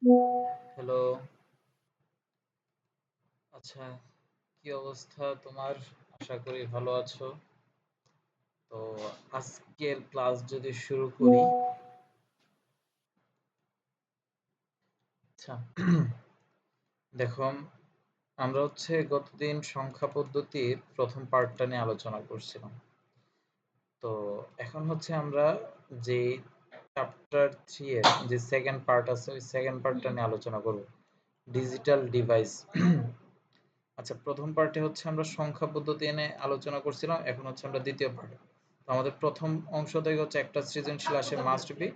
Hello. আচ্ছা, কি অবস্থা তোমার? আশা করি ভালো আছো। তো আজকের ক্লাস যদি শুরু করি। আচ্ছা, দেখো, আমরা গতদিন সংখ্যা পদ্ধতির প্রথম পার্টটা নিয়ে আলোচনা করছিলাম। তো এখন আমরা যে চ্যাপ্টার 3 এর যে সেকেন্ড পার্ট আছে ওই সেকেন্ড পার্টটা নিয়ে আলোচনা করব। Digital device. আচ্ছা, প্রথম পার্টে আমরা সংখ্যা পদ্ধতি এনে আলোচনা করছিলাম। এখন আমরা দ্বিতীয় পার্টে। তো আমাদের প্রথম অংশ থেকে একটা সৃজনশীল আসে মাস্ট বি,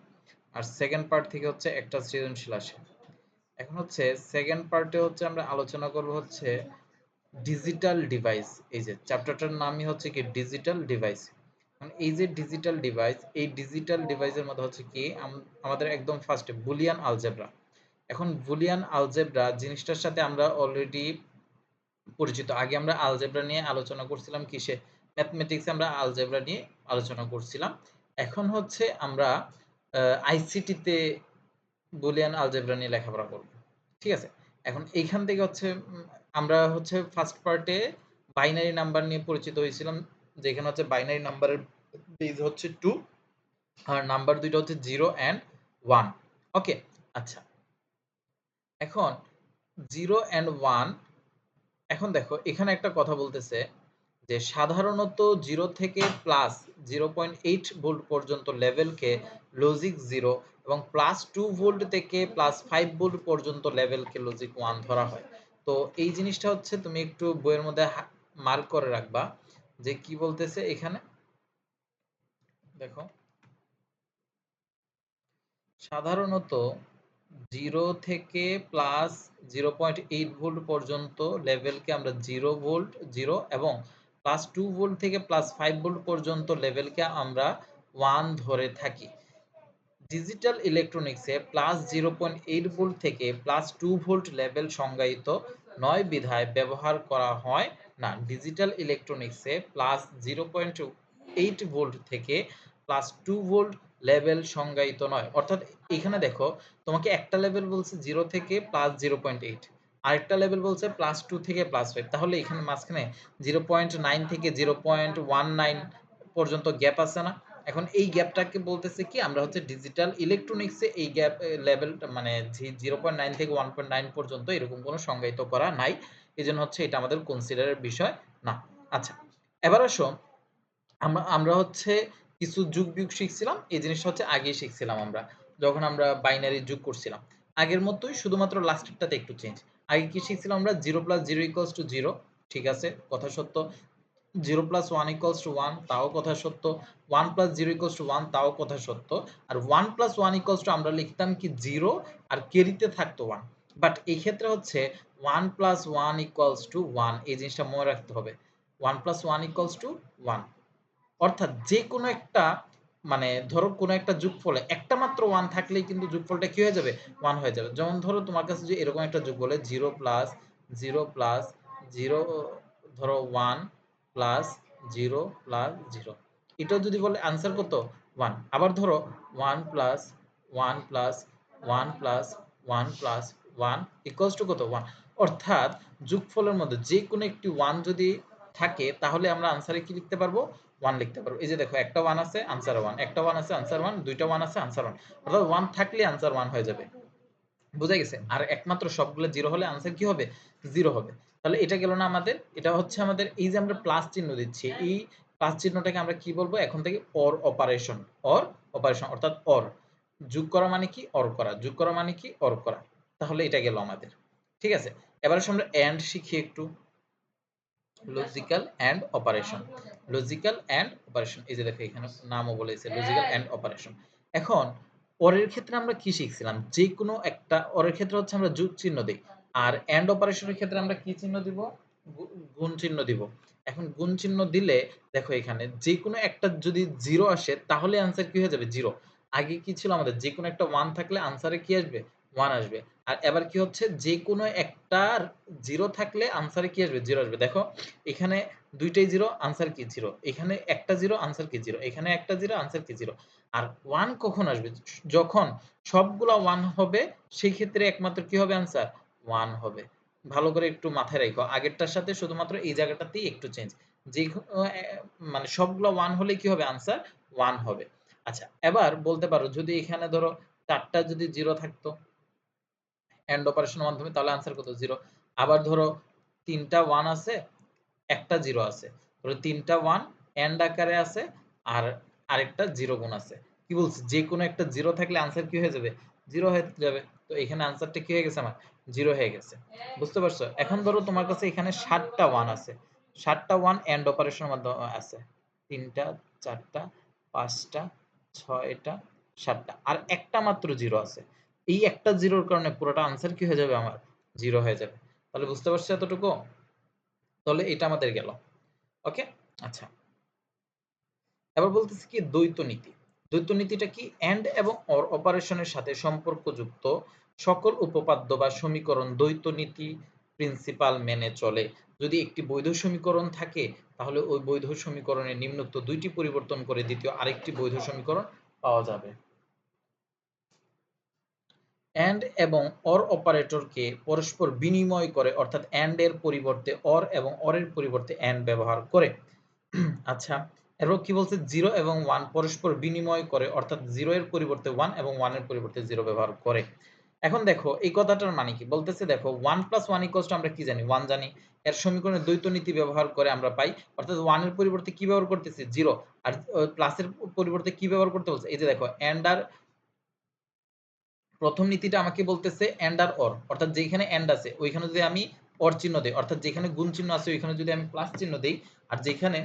আর সেকেন্ড পার্ট থেকে একটা সৃজনশীল আসে। এখন সেকেন্ড পার্টে আমরা আলোচনা করব ডিজিটাল ডিভাইস। এই যে চ্যাপ্টারটার নামই কি ডিজিটাল ডিভাইস। এই যে ডিজিটাল ডিভাইস, এই ডিজিটাল ডিভাইসের মধ্যে কি আমাদের একদম ফার্স্টে বুলিয়ান আলজেব্রা। এখন বুলিয়ান আলজেব্রা জিনিসটার সাথে আমরা অলরেডি পরিচিত। আগে আমরা আলজেব্রা নিয়ে আলোচনা করছিলাম কিসে? ম্যাথমেটিক্সে আমরা আলজেব্রা নিয়ে আলোচনা করছিলাম। এখন আমরা আইসিটিতে বুলিয়ান আলজেব্রা নিয়ে লেখাপড়া করব। ঠিক আছে? এখন এইখান থেকে আমরা ফার্স্ট পার্টে বাইনারি নাম্বার নিয়ে পরিচিত হয়েছিলাম, যেখানে বাইনারি নাম্বারের বেজ 2 আর নাম্বার দুইটা 0 অ্যান্ড 1। ওকে, আচ্ছা, এখন 0 অ্যান্ড 1। এখন দেখো, এখানে একটা কথা বলতেছে যে সাধারণত 0 থেকে প্লাস 0.8 ভোল্ট পর্যন্ত লেভেলকে লজিক 0 এবং প্লাস 2 ভোল্ট থেকে প্লাস 5 ভোল্ট পর্যন্ত লেভেলকে লজিক 1 ধরা হয়। তো এই জিনিসটা তুমি একটু বইয়ের মধ্যে মার্ক করে রাখবা যে কি বলতেছে এখানে। দেখো, সাধারণত 0 থেকে প্লাস 0.8 ভোল্ট পর্যন্ত লেভেলকে আমরা 0 ভোল্ট 0 এবং প্লাস 2 ভোল্ট থেকে প্লাস 5 ভোল্ট পর্যন্ত লেভেলকে আমরা 1 ধরে থাকি। ডিজিটাল ইলেকট্রনিক্সে প্লাস 0.8 ভোল্ট থেকে প্লাস 2 ভোল্ট লেভেল সংজ্ঞায়িত নয় বিধায় ব্যবহার করা হয় না। ডিজিটাল ইলেকট্রনিক্সে প্লাস 0.8 ভোল্ট থেকে প্লাস 2 ভোল্ট লেভেল সংজ্ঞায়িত নয়। অর্থাৎ এখানে দেখো, তোমাকে একটা লেভেল বলছে 0 থেকে প্লাস 0.8, আরেকটা লেভেল বলছে প্লাস 2 থেকে প্লাস 5। তাহলে এখানে মাঝখানে 0.9 থেকে 0.19 পর্যন্ত গ্যাপ আছে না? এখন এই গ্যাপটাকে বলতেছে কি, আমরা ডিজিটাল ইলেকট্রনিক্সে এই গ্যাপ লেভেলটা মানে 0.9 থেকে 1.9 পর্যন্ত এরকম কোনো সংজ্ঞায়িত করা নাই। এজন্য এটা আমাদের কনসিডারের বিষয় না। আচ্ছা, এবার আসো, আমরা আমরা কিছু যোগ বিয়োগ শিখছিলাম। এই জিনিসটা আগেই শিখছিলাম আমরা, যখন আমরা বাইনারি যোগ করছিলাম। আগের মতোই, শুধুমাত্র লাস্টেরটাতে একটু চেঞ্জ। আগে কি শিখছিলাম আমরা? 0 প্লাস 0 ইকুয়ালস টু 0। ঠিক আছে, কথা সত্য। 0 প্লাস 1 ইকুয়ালস টু 1, তাও কথা সত্য। 1 প্লাস 0 ইকুয়ালস টু 1, তাও কথা সত্য। আর 1 প্লাস 1 ইকুয়ালস টু আমরা লিখতাম কি 0, আর ক্যারিতে থাকতো 1। বাট এই ক্ষেত্রে 1 প্লাস 1 ইকুয়ালস টু 1, এই জিনিসটা মনে রাখতে হবে। 1 প্লাস 1 ইকুয়ালস টু 1, অর্থাৎ যে কোনো একটা মানে ধরো কোনো একটা যোগফলে একটা মাত্র 1 থাকলেই কিন্তু যোগফলটা কি হয়ে যাবে? 1 হয়ে যাবে। যেমন ধরো তোমার কাছে যে এরকম একটা যোগ বলে 0 প্লাস 0 প্লাস 0, ধরো 1 প্লাস 0 প্লাস 0, এটাও যদি বলে আনসার কত? 1। আবার ধরো 1 plus 1 plus 1 plus 1 plus 1 equals to কত? 1। অর্থাৎ যোগফলের মধ্যে যে কোনো একটি 1 যদি থাকে তাহলে আমরা আনসারে কি লিখতে পারবো? 1 লিখতে পারবো। এই যে দেখো, একটা 1 আছে, আনসার 1, একটা 1 আছে, আনসার 1, দুইটা 1 আছে, আনসার 1। অর্থাৎ 1 থাকলে আনসার 1 হয়ে যাবে। বুঝা গেছে? আর একমাত্র সবগুলো 0 হলে আনসার কি হবে? 0 হবে। তাহলে এটা গেল না আমাদের? এটা আমাদের এই যে আমরা প্লাস চিহ্ন দিচ্ছি, এই প্লাস চিহ্নটাকে আমরা কি বলবো এখন থেকে? Or operation. অর অপারেশন, অর্থাৎ অর। যোগ করা মানে কি? অর করা। যোগ করা মানে কি? অর করা। তাহলে এটা গেল আমাদের। ঠিক আছে? এবার আমরা এন্ড শিখি একটু। Logical and operation. Logical and operation, এই যে দেখো এখানে নামও বলেছে লজিক্যাল এন্ড অপারেশন। এখন অরের ক্ষেত্রে আমরা কি শিখছিলাম? যে কোনো একটা অরের ক্ষেত্রে আমরা যোগ চিহ্ন দেই, আর এন্ড অপারেশনের ক্ষেত্রে আমরা কি চিহ্ন দিব? গুণ চিহ্ন দিব। এখন গুণ চিহ্ন দিলে দেখো, এখানে যে কোনো একটা যদি 0 আসে তাহলে আনসার কি হয়ে যাবে? 0। আগে কি ছিল আমাদের? যে কোনো একটা 1 থাকলে আনসারে কি আসবে? 1 আসবে। আর এবার কি হচ্ছে যে কোনো একটা 0 থাকলে আনসারে কি আসবে? 0 আসবে। দেখো এখানে ২ টাই 0 আনসার কি? 0। এখানে একটা 0 আনসার কি? 0। এখানে একটা 0 আনসার কি? 0। আর 1 কখন আসবে? যখন সবগুলা 1 হবে সেই ক্ষেত্রে একমাত্র কি হবে আনসার? 1 হবে। ভালো করে একটু মাথায় রাখো। আগেরটার সাথে শুধুমাত্র এই জায়গাটাতেই একটু চেঞ্জ। যেকোনো মানে সবগুলা 1 হলেই কি হবে আনসার? 1 হবে। আচ্ছা, এবার বলতে পারো যদি এখানে ধরো ৪ টা যদি 0 থাকতো এন্ড অপারেশনের মাধ্যমে তাহলে আনসার কত? 0। আবার ধরো ৩ টা 1 আছে, একটা 0 আছে। ধরো ৩ টা 1 এন্ড আকারে আছে আর আরেকটা 0 গুণ আছে। কি বলছি? যেকোনো একটা 0 থাকলে আনসার কি হয়ে যাবে? 0 হয়ে যাবে। তো এখানে আনসারটা কি হয়ে গেছে আমার? 0 হয়ে গেছে। বুঝতে পারছো? এখন ধরো তোমার কাছে এখানে ৭ টা 1 আছে। ৭ টা 1 এন্ড অপারেশনের মাধ্যমে আছে। ৩ টা, ৪ টা, ৫ টা, ৬ টা, ৭ টা। আর একটা মাত্র 0 আছে। এই একটা 0 এর কারণে পুরোটা আনসার কি হয়ে যাবে আমার? 0 হয়ে যাবে। তাহলে বুঝতে পারছো এতটুকু? তাহলে এটা আমাদের গেল। ওকে? আচ্ছা। এবার বলতেছি কি দ্বৈত নীতি। দ্বৈত নীতিটা কি? এন্ড এবং অর অপারেশনের সাথে সম্পর্কযুক্ত সকল উপপাদ্য বা সমীকরণ দ্বৈত নীতি প্রিন্সিপাল মেনে চলে। যদি একটি বৈধ সমীকরণ থাকে তাহলে ওই বৈধ সমীকরণের নিম্নোক্ত ২ টি পরিবর্তন করে দ্বিতীয় আরেকটি বৈধ সমীকরণ পাওয়া যাবে। এন্ড এবং অর অপারেটরকে পরস্পর বিনিময় করে অর্থাৎ এন্ড এর পরিবর্তে অর এবং অর এর পরিবর্তে এন্ড ব্যবহার করে। আচ্ছা, এরপর কি বলছে? 0 এবং 1 পরস্পর বিনিময় করে অর্থাৎ 0 এর পরিবর্তে 1 এবং 1 এর পরিবর্তে 0 ব্যবহার করে। এখন দেখো এই কথাটার মানে কি? বলতেছে দেখো 1 + 1 = আমরা কি জানি? 1 জানি। এর সমীকরণে দ্বৈত নীতি ব্যবহার করে আমরা পাই। অর্থাৎ 1 এর পরিবর্তে কি ব্যবহার করতেছি? 0 আর প্লাসের পরিবর্তে কি ব্যবহার করতে বলছে? এই যে দেখো এন্ড আর প্রথম নীতিটা আমাকে বলতেছে এন্ড আর অর অর্থাৎ যেখানে এন্ড আছে ওইখানে যদি আমি অর চিহ্ন দেই অর্থাৎ যেখানে গুণ চিহ্ন আছে ওইখানে যদি আমি প্লাস চিহ্ন দেই আর যেখানে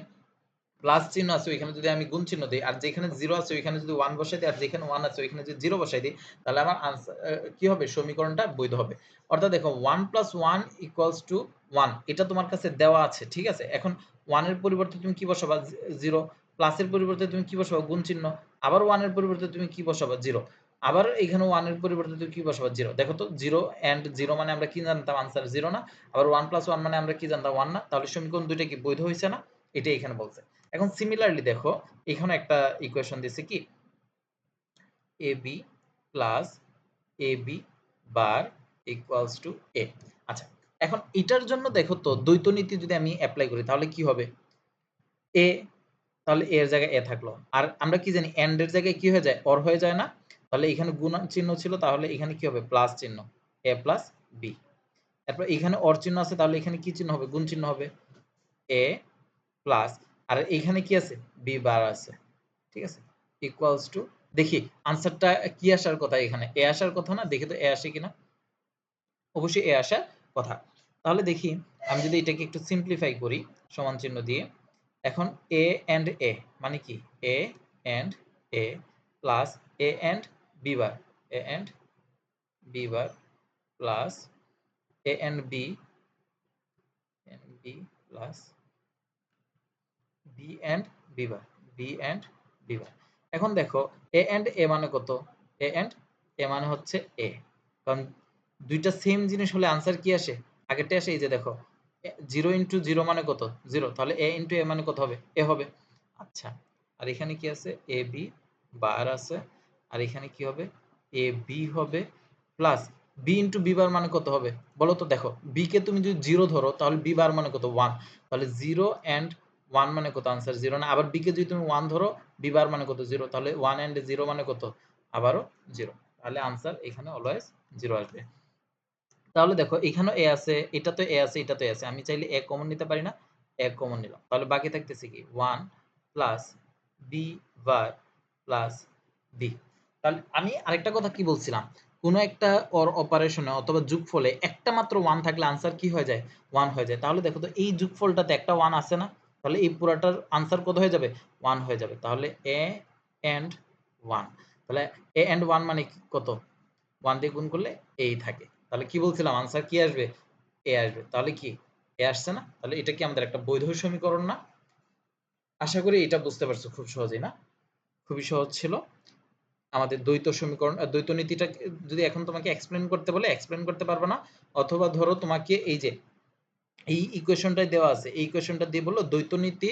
প্লাস চিহ্ন আছে ওইখানে যদি আমি গুণ চিহ্ন দেই আর যেখানে 0 আছে ওইখানে যদি 1 বসাই দেই আর যেখানে 1 আছে ওইখানে যদি 0 বসাই দেই তাহলে আমার আনসার কি হবে? সমীকরণটা বৈধ হবে। অর্থাৎ দেখো 1 + 1 = 1 এটা তোমার কাছে দেওয়া আছে। ঠিক আছে? এখন 1 এর পরিবর্তে তুমি কি বসাবা? 0 প্লাসের পরিবর্তে তুমি কি বসাবা? গুণ চিহ্ন। আবার 1 এর পরিবর্তে তুমি কি বসাবা? 0 আবার এখানে 1 এর পরিবর্তে তুমি কি বসাবা? 0 দেখো তো 0 এন্ড 0 মানে আমরা কি জানতাম? আনসার 0 না? আবার 1 + 1 মানে আমরা কি জানতাম? 1 না? তাহলে সমীকরণ ২ টা কি বৈধ হইছে না? এটাই এখানে বলছে। এখন সিমিলারলি দেখো এখানে একটা ইকুয়েশন দিছে কি ab plus ab bar equals to a। আচ্ছা, এখন এটার জন্য দেখো তো দ্বৈত নীতি যদি আমি অ্যাপ্লাই করি তাহলে কি হবে? a তাহলে a এর জায়গায় a থাকলো। আর আমরা কি জানি এন্ড এর জায়গায় কি হয়ে যায়? অর হয়ে যায় না? তাহলে এখানে গুণ চিহ্ন ছিল তাহলে এখানে কি হবে? প্লাস চিহ্ন a প্লাস b। তারপর এখানে অর চিহ্ন আছে তাহলে এখানে কি চিহ্ন হবে? গুণ চিহ্ন হবে a প্লাস আর এইখানে কি আছে? b বার আছে। ঠিক আছে? ইকুয়ালস টু দেখি আনসারটা কি আসার কথা এখানে? a আসার কথা না? দেখি তো a আসে কিনা? অবশ্যই a আসার কথা। তাহলে দেখি আমি যদি এটাকে একটু সিম্পলিফাই করি সমান চিহ্ন দিয়ে। এখন a and a মানে কি? a and a plus a and b bar, a and b bar plus a and b plus b and b bar, b and b bar. এখন দেখো a and a মানে কত? a and a মানে হচ্ছে a। কারণ ২ টা same জিনিস হলে আনসার কি আসে? আগেরটা আসে এই যে দেখো 0 * 0 মানে কত? 0 তাহলে a * a মানে কত হবে? a হবে। আচ্ছা। আর এখানে কি আছে? ab বার আছে। আর এখানে কি হবে? ab হবে প্লাস b * b বার মানে কত হবে? বলো তো দেখো। b কে তুমি যদি 0 ধরো তাহলে b বার মানে কত? 1 তাহলে 0 and 1 মানে কত? আনসার 0 না? আবার b কে যদি তুমি 1 ধরো b বার মানে কত? 0 তাহলে 1 and 0 মানে কত? আবারও 0 তাহলে আনসার এখানে অলওয়েজ 0 আসবে। তাহলে দেখো এখানেও a আছে, এটাতে a আছে, এটাতে a আছে। আমি চাইলে a কমন নিতে পারি না? a কমন নিলাম। তাহলে বাকি থাকতেছে কি? 1 প্লাস b বার প্লাস b। তাহলে আমি আরেকটা কথা কি বলছিলাম? কোন একটা অর অপারেশনে অথবা যোগফলে একটা মাত্র 1 থাকলে আনসার কি হয়ে যায়? 1 হয়ে যায়। তাহলে দেখো তো এই যোগফলটাতে একটা 1 আছে না? তাহলে এই পুরাটার আনসার কত হয়ে যাবে? 1 হয়ে যাবে। তাহলে a and 1 তাহলে a and 1 মানে কত? 1 দিয়ে গুণ করলে এই থাকে। তাহলে কি বলছিলাম? আনসার কি আসবে? a আসবে। তাহলে কি? a আসছে না? তাহলে এটা কি আমাদের একটা বৈধ সমীকরণ না? আশা করি এটা বুঝতে পারছো খুব সহজেই না? খুবই সহজ ছিল। আমাদের দ্বৈত সমীকরণ দ্বৈত নীতিটা যদি এখন তোমাকে এক্সপ্লেন করতে বলে এক্সপ্লেন করতে পারবে না, অথবা ধরো তোমাকে এই যে এই ইকুয়েশনটাই দেওয়া আছে, এই ইকুয়েশনটা দিয়ে বললো দ্বৈত নীতি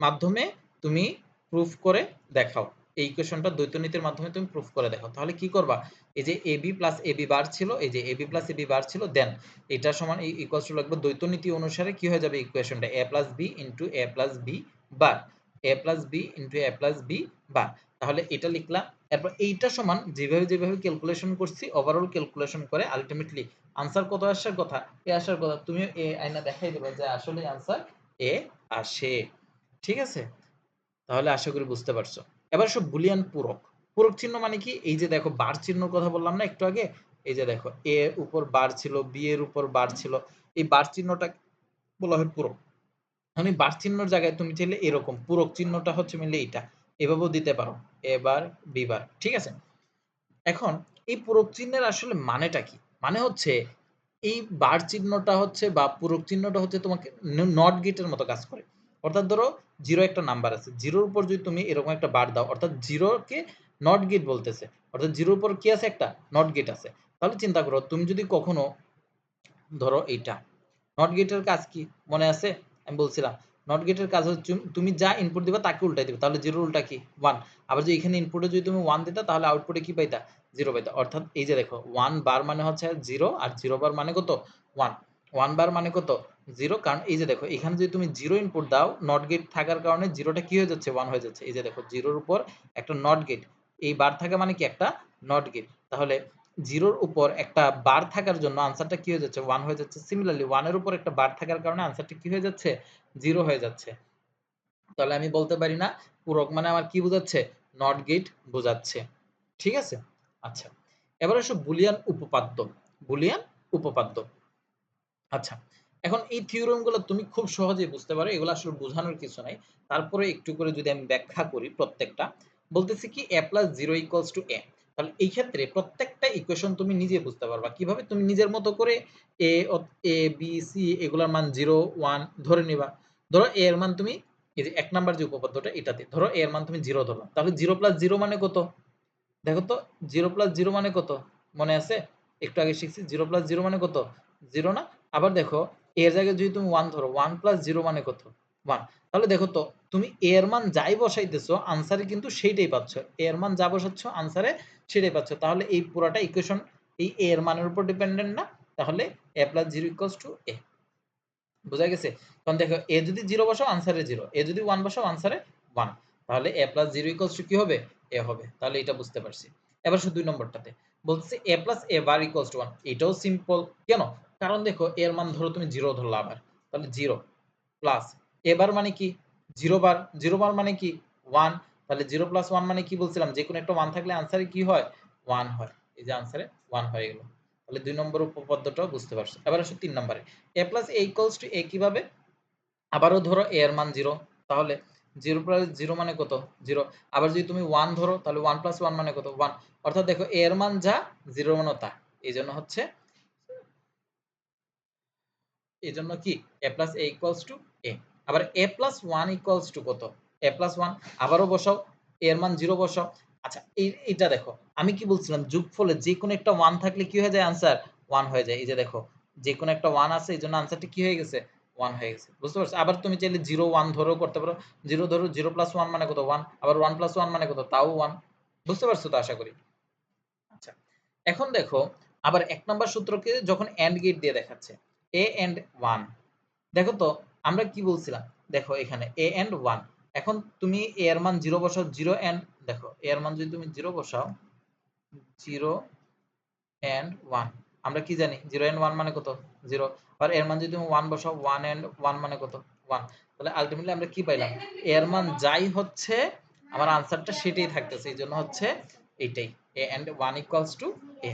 মাধ্যমে তুমি প্রুফ করে দেখাও, এই ইকুয়েশনটা দ্বৈত নীতির মাধ্যমে তুমি প্রুফ করে দেখাও। তাহলে কি করবা, এই যে এবি প্লাস এবি বার ছিল, এই যে এবি প্লাস এবি বার ছিল, দেন এটা সমান ইকুয়ালস টু লাগবে দ্বৈত নীতি অনুসারে কি হয়ে যাবে ইকুয়েশনটা এ plus B into A plus B bar, A plus B into A plus B bar. তাহলে এটা লিখলাম, এরপর এইটা সমান যেভাবে যেভাবে ক্যালকুলেশন করছি ওভারঅল ক্যালকুলেশন করে আলটিমেটলি আনসার কত আসার কথা, এ আসার কথা, তুমি এ আইনা দেখাই দেবে যে আসলে আনসার এ আসে। ঠিক আছে, তাহলে আশা করি বুঝতে পারছো। এবার সব বুলিয়ান পূরক, পূরক চিহ্ন মানে কি, এই যে দেখো বার চিহ্নর কথা বললাম না একটু আগে, এই যে দেখো এ এর উপর বার ছিল, বি এর উপর বার ছিল, এই বার চিহ্নটা বলা হয় পূরক। আমি বার চিহ্নর জায়গায় তুমি চাইলে এরকম পূরক চিহ্নটা হচ্ছে মিলে এইটা এভাবেও দিতে পারো, এ বার বি বার। ঠিক আছে, এখন এই পূরক চিহ্নের আসলে মানেটা কি, মানে হচ্ছে এই বার চিহ্নটা হচ্ছে বা পূরক চিহ্নটা হচ্ছে তোমাকে নট গেটের মতো কাজ করে। অর্থাৎ ধরো জিরো একটা নাম্বার আছে, জিরোর উপর যদি তুমি এরকম একটা বার দাও, অর্থাৎ জিরোকে নট গেট বলতেছে, অর্থাৎ জিরোর উপর কি আছে, একটা নট গেট আছে। তাহলে চিন্তা করো তুমি যদি কখনো ধরো এইটা নট গেটের কাজ কি মনে আছে, আমি বলছিলাম নট গেটের কাজ হচ্ছে তুমি যা ইনপুট দিবা তাকে উল্টাই দিবে, তাহলে জিরোর উল্টা কি ওয়ান। আবার যদি এখানে ইনপুটে যদি তুমি ওয়ান দিতা তাহলে আউটপুটে কি পাইতা, জিরো পাইতা। অর্থাৎ এই যে দেখো ওয়ান বার মানে হচ্ছে জিরো, আর জিরো বার মানে কত ওয়ান, ওয়ান বার মানে কত জিরো। কারণ এই যে দেখো এখানে যদি তুমি জিরো ইনপুট দাও নট গেট থাকার কারণে জিরোটা কি হয়ে যাচ্ছে ওয়ান হয়ে যাচ্ছে। এই যে দেখো জিরোর উপর একটা নট গেট, এই বার থাকা মানে কি একটা নট গেট, তাহলে জিরোর উপর একটা বার থাকার জন্য আনসারটা কি হয়ে যাচ্ছে ওয়ান হয়ে যাচ্ছে। সিমিলারলি ওয়ানের উপর একটা বার থাকার কারণে আনসারটা কি হয়ে যাচ্ছে জিরো হয়ে যাচ্ছে। তাহলে আমি বলতে পারি না পূরক মানে আমার কি বোঝাচ্ছে, নট গেট বোঝাচ্ছে। ঠিক আছে, আচ্ছা এবার আসো বুলিয়ান উপপাদ্য, বুলিয়ান উপপাদ্য। আচ্ছা, এখন এই থিওরেম গুলো তুমি খুব সহজেই বুঝতে পারো, এগুলো আসলে বোঝানোর কিছু নাই। তারপরে একটু করে যদি আমি ব্যাখ্যা করি প্রত্যেকটা, বলতেছি কি a plus zero equals to a। তাহলে এই ক্ষেত্রে প্রত্যেকটা ইকুয়েশন তুমি নিজে বুঝতে পারবা কিভাবে, তুমি নিজের মতো করে এ এ বি সি এগুলোর মান জিরো ওয়ান ধরে নিবা। ধরো এ এর মান তুমি এই যে এক নাম্বার যে উপপাদ্যটা এটাতে ধরো এ এর মান তুমি জিরো ধরো, তাহলে জিরো প্লাস জিরো মানে কত, দেখো তো জিরো প্লাস জিরো মানে কত মনে আছে, একটু আগে শিখছি জিরো প্লাস জিরো মানে কত জিরো না। আবার দেখো এর জায়গায় যদি তুমি ওয়ান ধরো ওয়ান প্লাস জিরো মানে কত ওয়ান। তাহলে দেখো তো তুমি এর মান যাই বসাইতেছো আনসারে কিন্তু সেইটাই পাচ্ছ, এর মান যা বসাচ্ছ আনসারে সেটাই পাচ্ছ। তাহলে এই পুরাটা ইকুয়েশন এই এর মানের উপর ডিপেন্ডেন্ট না, তাহলে A plus zero equals to এ। বোঝা গেছে, কারণ দেখো এ যদি জিরো বসাও আনসারে জিরো, এ যদি ওয়ান বসাও আনসারে ওয়ান, তাহলে A plus zero equals to কি হবে এ হবে। তাহলে এটা বুঝতে পারছি। এবার শুধু দুই নম্বরটাতে বলছে A plus A bar equals to one, এটাও সিম্পল। কেন, কারণ দেখো এর মান ধরো তুমি জিরো ধরলা, আবার তাহলে জিরো প্লাস এবার মানে কি জিরো বার, জিরো বার মানে কি ওয়ান, তাহলে জিরো প্লাস ওয়ান মানে কি বলছিলাম যে কোনো একটা ওয়ান থাকলে আনসারে কি হয় ওয়ান হয়, এই যে আনসারে ওয়ান হয়ে গেল। তাহলে দুই নম্বর উপপাদ্যটাও বুঝতে পারছো। এবার আসো তিন নম্বরে এ প্লাস এ ইকুয়ালস টু এ কিভাবে, আবারও ধরো এ এর মান জিরো, তাহলে জিরো প্লাস জিরো মানে কত জিরো। আবার যদি তুমি ওয়ান ধরো তাহলে ওয়ান প্লাস ওয়ান মানে কত ওয়ান। অর্থাৎ দেখো এ এর মান যা জিরোর মানও তা, এই জন্য হচ্ছে এই জন্য কি A plus A equals to এ। আবার এ প্লাস ওয়ান ইকুয়ালস টু কত এ প্লাস ওয়ান, আবারও বসাও এর মান জিরো বসাও। আচ্ছা এইটা দেখো আমি কি বলছিলাম যোগফলে যে কোনো একটা ওয়ান থাকলে কি হয়ে যায় আনসার ওয়ান হয়ে যায়। এই যে দেখো যে কোনো একটা ওয়ান আছে এই জন্য আনসারটা কি হয়ে গেছে ওয়ান হয়ে গেছে, বুঝতে পারছো। আবার তুমি চাইলে জিরো ওয়ান ধরেও করতে পারো, জিরো ধরো জিরো প্লাস ওয়ান মানে কত ওয়ান, আবার ওয়ান প্লাস ওয়ান মানে কত তাও ওয়ান, বুঝতে পারছো তো আশা করি। আচ্ছা এখন দেখো আবার এক নম্বর সূত্রকে যখন এন্ড গেট দিয়ে দেখাচ্ছে এ এন্ড ওয়ান, দেখো তো আমরা কি বলছিলাম, দেখো এখানে এ এন্ড ওয়ান, এখন তুমি এ এর মান জিরো বসাও জিরো এন্ড, দেখো এ এর মান যদি তুমি জিরো বসাও জিরো এন্ড ওয়ান, আমরা কি জানি জিরো এন্ড ওয়ান মানে কত জিরো। আর এর মান যদি তুমি ওয়ান বসাও ওয়ান এন্ড ওয়ান মানে কত ওয়ান। তাহলে আলটিমেটলি আমরা কি পাইলাম এর মান যাই হচ্ছে আমার আনসারটা সেটাই থাকতেছে, এই জন্য হচ্ছে এইটাই এ এন্ড ওয়ান ইকুয়ালস টু এ,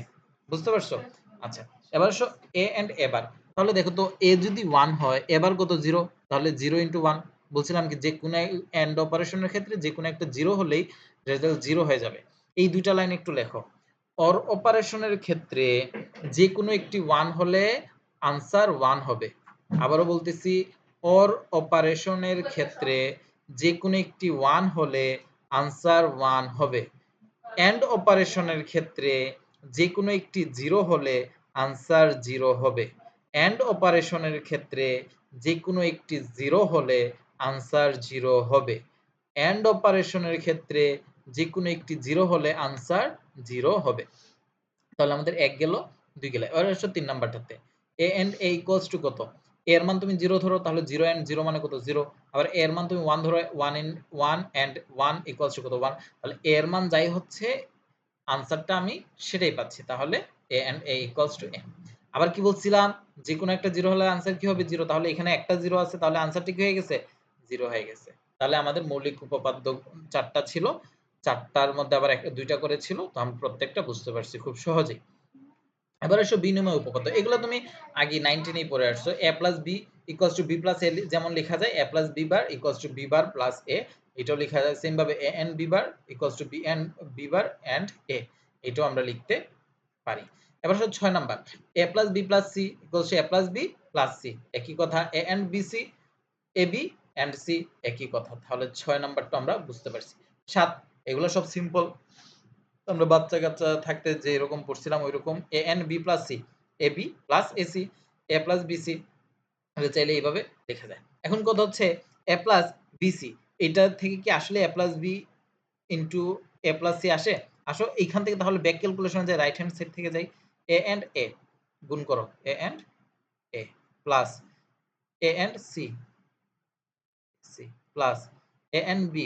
বুঝতে পারছো। আচ্ছা এবার আসো এ এন্ড এবার, তাহলে দেখো তো এ যদি ওয়ান হয় এবার কত জিরো, তাহলে জিরো ইন্টু ওয়ান, বলছিলাম কি যে কোনো এন্ড অপারেশনের ক্ষেত্রে যে কোনো একটা জিরো হলেই রেজাল্ট জিরো হয়ে যাবে। এই দুইটা লাইন একটু লেখো, অর অপারেশনের ক্ষেত্রে যে কোনো একটি ওয়ান হলে আনসার ওয়ান হবে। আবারও বলতেছি অর অপারেশনের ক্ষেত্রে যে কোনো একটি ওয়ান হলে আনসার ওয়ান হবে। এন্ড অপারেশনের ক্ষেত্রে যে কোনো একটি 0 হলে আনসার 0 হবে। এন্ড অপারেশনের ক্ষেত্রে যে কোনো একটি 0 হলে আনসার 0 হবে। এন্ড অপারেশনের ক্ষেত্রে যে কোনো একটি 0 হলে আনসার 0 হবে। তাহলে আমাদের ১ গেল, ২ গেল। এবার আসো ৩ নাম্বারটাতে। a and a equals to কত? a এর মান তুমি 0 ধরো, তাহলে 0 and 0 মানে কত? 0। আবার a এর মান তুমি 1 ধরো, 1 and 1 equals to কত? 1। তাহলে a এর মান যাই হচ্ছে আনসারটা আমি সেটাই পাচ্ছি। তাহলে a and a equals to a। আবার কি বলছিলাম? যেকোনো একটা 0 হলে আনসার কি হবে? 0। তাহলে এখানে একটা 0 আছে, তাহলে আনসারটা কি হয়ে গেছে? 0 হয়ে গেছে। তাহলে আমাদের মৌলিক উপপাদ্য ৪ টা ছিল। ৪ টার মধ্যে আবার ২ টা করে ছিল। তো আমি প্রত্যেকটা বুঝতে পারছি খুব সহজেই। এবার আসো বিনিময় উপপাদ্য। এগুলো তুমি আগে 9 এই পড়ে আসছো। a + b = b + a যেমন লেখা যায়, a + b bar = b bar + a। এটাও লেখা যায় সেম ভাবে a and b bar = b and b bar and a। এটাও আমরা লিখতে পারি। এবার হচ্ছে ৬ number. a + b + c = a + b + c। একই কথা। a and bc ab and c একই কথা। তাহলে ৬ নাম্বারটা আমরা বুঝতে পারছি। ৭ এগুলো সব সিম্পল। আমরা বাচ্চা-কাচ্চা থাকতে যে এরকম পড়ছিলাম ঐরকম a and b + c, ab + ac, a + bc আমরা চাইলে এইভাবে লেখা যায়। এখন কথা হচ্ছে a + bc এটা থেকে কি আসলে a + b into a + c আসে? আসো এইখান থেকে তাহলে ব্যাক ক্যালকুলেশন এ যাই, রাইট হ্যান্ড সাইড থেকে যাই। a and a গুণ করো, a and a plus a and c, c plus a and b,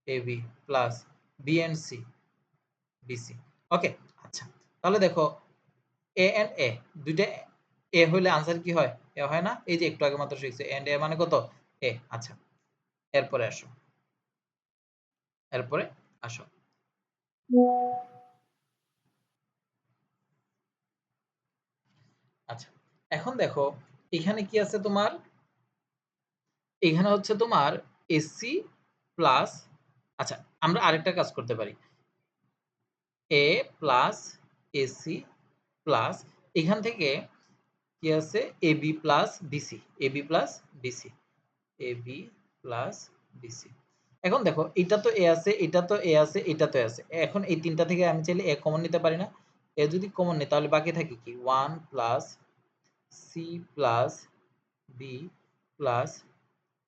ab plus b and c, bc। ওকে, আচ্ছা। তাহলে দেখো a and a দুইটা a হইলে আনসার কি হয়? a হয় না? এই যে একটু আগে মাত্র শিখছি and a মানে কত? a। আচ্ছা, এরপরে আসো। এরপরে আসো। আচ্ছা, এখন দেখো এখানে কি আছে তোমার? এখানে হচ্ছে তোমার AC প্লাস, আচ্ছা আমরা আরেকটা কাজ করতে পারি। A প্লাস AC প্লাস এখান থেকে কি আছে? AB plus BC, AB plus BC, AB plus BC। এখন দেখো এটা তো A আছে, এটা তো A আছে, এটা তো A আছে। এখন এই ৩ টা থেকে আমি চাইলে A কমন নিতে পারি না? A যদি কমন নিই তাহলে বাকি থাকে কি? 1 plus C plus B plus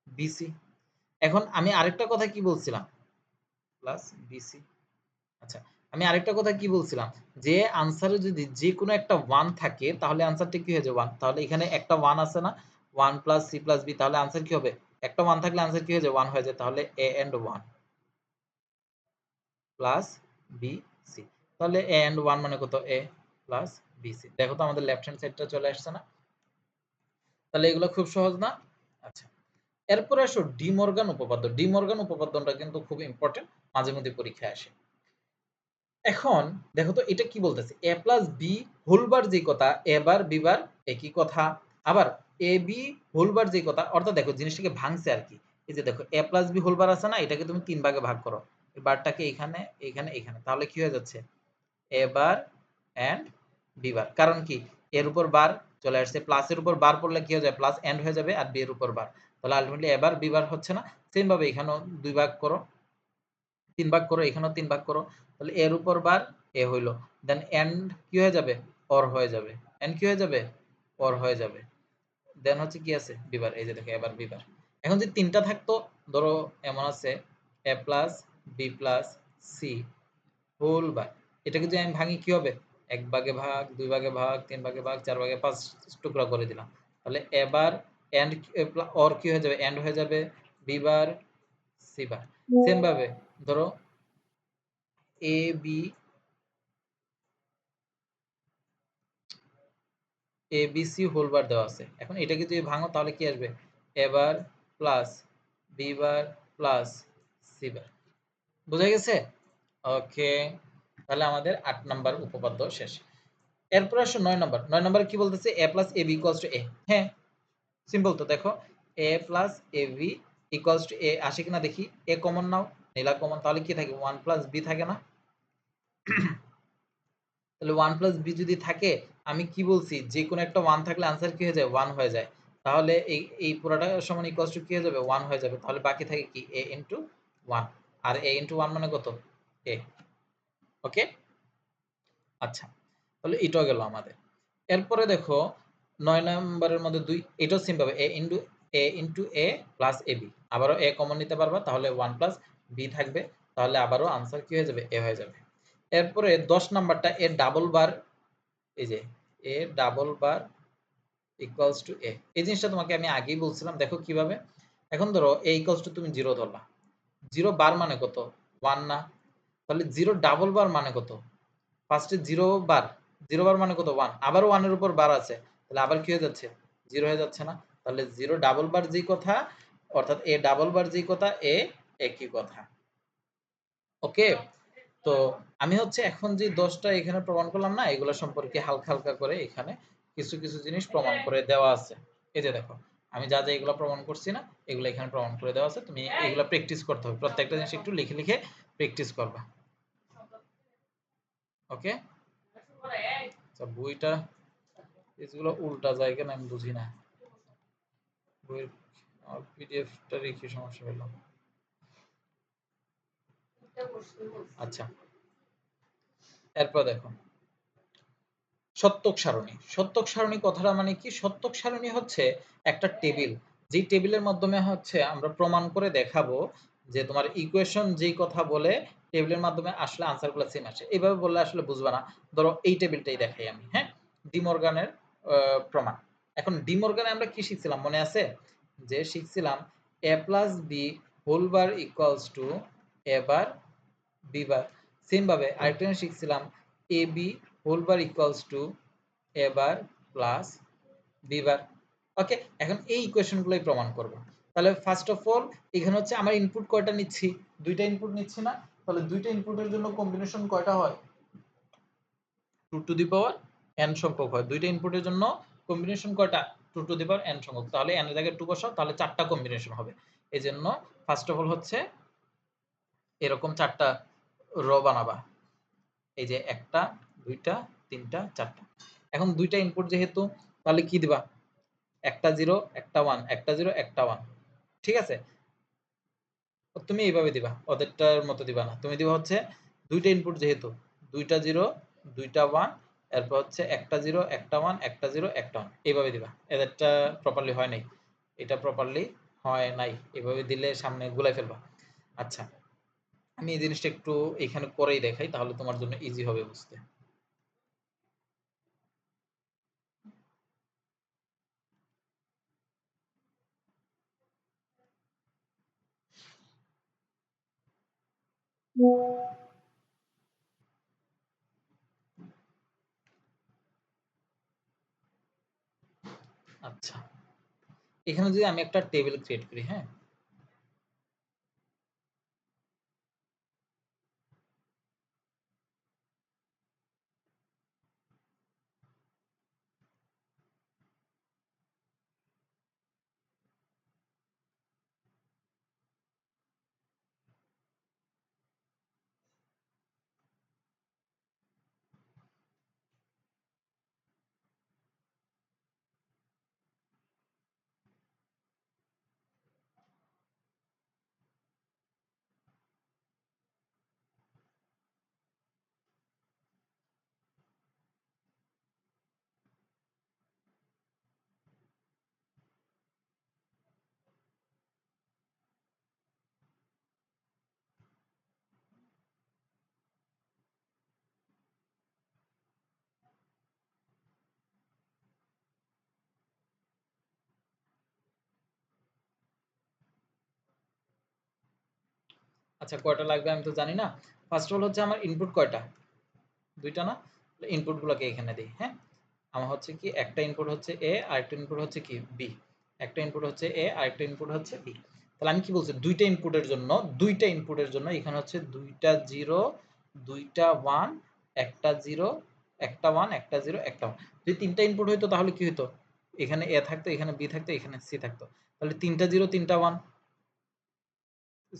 BC। এখন আমি আরেকটা কথা কি বলছিলাম? Plus BC। আচ্ছা, আমি আরেকটা কথা কি বলছিলাম? যে আনসারে যদি যেকোনো একটা 1 থাকে তাহলে আনসারটা কি হয়ে যাবে? 1। তাহলে এখানে একটা 1 আছে না? 1 প্লাস C প্লাস B তাহলে আনসার কি হবে? একটা 1 থাকলে আনসার কি হয়ে যায়? 1 হয়ে যায়। তাহলে A and 1 প্লাস BC। তাহলে A and 1 মানে কত? A plus BC। দেখো তো আমাদের লেফট হ্যান্ড সাইডটা চলে আসছে না? তাহলে এগুলো খুব সহজ না? আচ্ছা। এরপরে আসো ডি মর্গান উপপাদ্য। ডি মর্গান উপপাদ্যটা কিন্তু খুব ইম্পোর্টেন্ট, মাঝে মধ্যে পরীক্ষায় আসে। এখন দেখো তো এটা কি বলতেছে? a plus B whole bar যে কথা, a বার বি বার একই কথা। আবার এ বি হোল বার যে কথা, অর্থাৎ দেখো জিনিসটাকে ভাঙছে আরকি। এই যে দেখো a plus B whole bar আছে না? এটাকে তুমি ৩ ভাগে ভাগ করো। এই বারটাকে এখানে, এখানে, এখানে। তাহলে কি হয়ে যাচ্ছে? a bar and b bar. কারণ কি? এর উপর বার চলে আসছে। প্লাসের উপর বার পড়লে কি হয়ে যায়? প্লাস এন্ড হয়ে যাবে আর বি এর উপর বার। তাহলে ultimately a bar B bar হচ্ছে না? সেম ভাবে এখানেও ২ ভাগ করো। ৩ ভাগ করো, এখানেও ৩ ভাগ করো। তাহলে এর উপর বার এ হইল। দেন এন্ড কি হয়ে যাবে? অর হয়ে যাবে। এন্ড কি হয়ে যাবে? অর হয়ে যাবে। দেন হচ্ছে কি আছে? বিবার। এই যে দেখো এবার বিবার। এখন যদি ৩ টা থাকতো, ধরো এমন আছে a plus B plus C whole bar. এটাকে যদি আমি ভাঙি কি হবে? ১ ভাগে ভাগ, ২ ভাগে ভাগ, ৩ ভাগে ভাগ, ৪ ভাগে ৫ টুকরা করে দিলাম। তাহলে এবার এন্ড অর কি হয়ে যাবে? এন্ড হয়ে যাবে B bar C bar. Same ভাবে ধরো A B A B C whole bar দেওয়া আছে। এখন এটাকে যদি ভাঙো তাহলে কি আসবে? A bar plus B bar plus C bar. বোঝা গেছে? ওকে। তাহলে আমাদের ৮ নাম্বার উপপাদ্য শেষ। এরপর আসো ৯ নাম্বার। ৯ নাম্বারে কি বলতেছে? a plus ab equals to a। হ্যাঁ, সিম্পল তো দেখো। a plus ab equals to a আসে কিনা দেখি। a কমন নাও। নিলা কমন, তাহলে কি থাকে? 1 প্লাস b থাকে না? তাহলে 1 প্লাস বি যদি থাকে, আমি কি বলছি? যেকোনো একটা 1 থাকলে আনসার কি হয়ে যায়? 1 হয়ে যায়। তাহলে এই পুরাটা সমান ইকুয়ালস টু কি হয়ে যাবে? 1 হয়ে যাবে। তাহলে বাকি থাকে কি? a into 1। আর a ইনটু 1 মানে কত? a। ওকে, আচ্ছা, তাহলে এটাও গেল আমাদের। এরপরে দেখো 9 নম্বরের মধ্যে 2, এটাও সেম ভাবে a প্লাস ab, আবারও a কমন নিতে পারবা, তাহলে 1 প্লাস b থাকবে, তাহলে আবারও আনসার কি হয়ে যাবে, a হয়ে যাবে। এরপরে 10 নাম্বারটা a ডাবল বার, এই যে a double bar equals to a, এই জিনিসটা তোমাকে আমি আগেই বলছিলাম, দেখো কিভাবে। এখন ধরো a ইকুয়ালস টু তুমি 0 ধরলা, 0 বার মানে কত, 1 না, তাহলে 0 ডাবল বার মানে কত, ফার্স্টে 0 বার, 0 বার মানে কত, 1, আবার 1 এর উপর বার আছে, তাহলে আবার কি হয়ে যাচ্ছে, 0 হয়ে যাচ্ছে না, তাহলে 0 ডাবল বার যেই কথা, অর্থাৎ a ডাবল বার যেই কথা, a একই কথা। ওকে, তো আমি হচ্ছে এখন যে 10টা এখানে প্রমাণ করলাম না, এগুলো সম্পর্কে হালকা হালকা করে এখানে কিছু কিছু জিনিস প্রমাণ করে দেওয়া আছে। এই যে দেখো, আমি যা যা এগুলো প্রমাণ করছি না, এগুলো এখানে প্রমাণ করে দেওয়া আছে, তুমি এগুলো প্র্যাকটিস করতে হবে, প্রত্যেকটা জিনিস একটু লিখে লিখে প্র্যাকটিস করবা। ওকে, আচ্ছা, বইটা এগুলো উল্টা যায় কেন আমি বুঝি না, বইয়ের পিডিএফটা রেখে সমস্যা হলো। আচ্ছা, এরপর দেখো সত্যক সারণী। সত্যক সারণী কথাটা মানে কি, সত্যক সারণী হচ্ছে একটা টেবিল, যেই টেবিলের মাধ্যমে হচ্ছে আমরা প্রমাণ করে দেখাবো যে তোমার ইকুয়েশন যেই কথা বলে টেবিলের মাধ্যমে আসলে আনসারগুলো সেম আসে। এইভাবে বললে আসলে বুঝবা না, ধরো এই টেবিলটাই দেখাই আমি, হ্যাঁ, ডিমর্গানের প্রমাণ। এখন ডিমর্গানে আমরা কি শিখছিলাম মনে আছে, যে শিখছিলাম a plus B whole bar equals to a bar B bar. Same ভাবে আরেকটা জিনিস শিখছিলাম A B whole bar equals to A bar plus B bar. Okay, এখন এই ইকুয়েশন গুলোই প্রমাণ করব। তাহলে ফার্স্ট অফ অল এখানে হচ্ছে আমার ইনপুট কয়টা নিচ্ছি, দুইটা ইনপুট নিচ্ছি না, তাহলে দুইটা ইনপুটের জন্য কম্বিনেশন কয়টা হয়, 2 টু দি পাওয়ার n সংখ্যক হয়। দুইটা ইনপুটের জন্য কম্বিনেশন কয়টা, 2 টু দি পাওয়ার n সংখ্যক, তাহলে n এর জায়গায় 2 বসাও, তাহলে চারটা কম্বিনেশন হবে। এজন্য ফার্স্ট অফ অল হচ্ছে এরকম চারটা র বানাবা, এই যে একটা, দুইটা, তিনটা, চারটা। এখন দুইটা ইনপুট যেহেতু, তাহলে কি দিবা, একটা 0 একটা 1, একটা 0 একটা 1, ঠিক আছে। তুমি এইভাবে দিবা, ওদেরটার মতো দিবা না, তুমি দিবা হচ্ছে দুইটা ইনপুট যেহেতু, দুইটা 0 দুইটা 1, এরপর হচ্ছে একটা 0 একটা 1 একটা 0 একটা 1, এইভাবে দিবা। এদেরটা প্রপারলি হয় নাই, এটা প্রপারলি হয় নাই, এভাবে দিলে সামনে গুলাই ফেলবা। আচ্ছা, আমি এই জিনিসটা একটু এখানে করেই দেখাই, তাহলে তোমার জন্য ইজি হবে বুঝতে। আচ্ছা, এখানে যদি আমি একটা টেবিল ক্রিয়েট করি, হ্যাঁ, আচ্ছা, কয়টা লাগবে আমি তো জানি না। ফার্স্ট অফ অল হচ্ছে আমার ইনপুট কয়টা, দুইটা না, ইনপুট গুলোকে এখানে দিই, হ্যাঁ। আমার হচ্ছে কি একটা ইনপুট হচ্ছে এ, আরেকটা ইনপুট হচ্ছে কি বি, একটা ইনপুট হচ্ছে এ, আরেকটা ইনপুট হচ্ছে বি। তাহলে আমি কি বলছি, দুইটা ইনপুটের জন্য, দুইটা ইনপুটের জন্য এখানে হচ্ছে দুইটা 0 দুইটা 1, একটা 0 একটা 1 একটা 0 একটা 1। যদি তিনটা ইনপুট হইতো তাহলে কি হইতো, এখানে এ থাকতো, এখানে বি থাকতো, এখানে সি থাকতো, তাহলে তিনটা 0 তিনটা 1,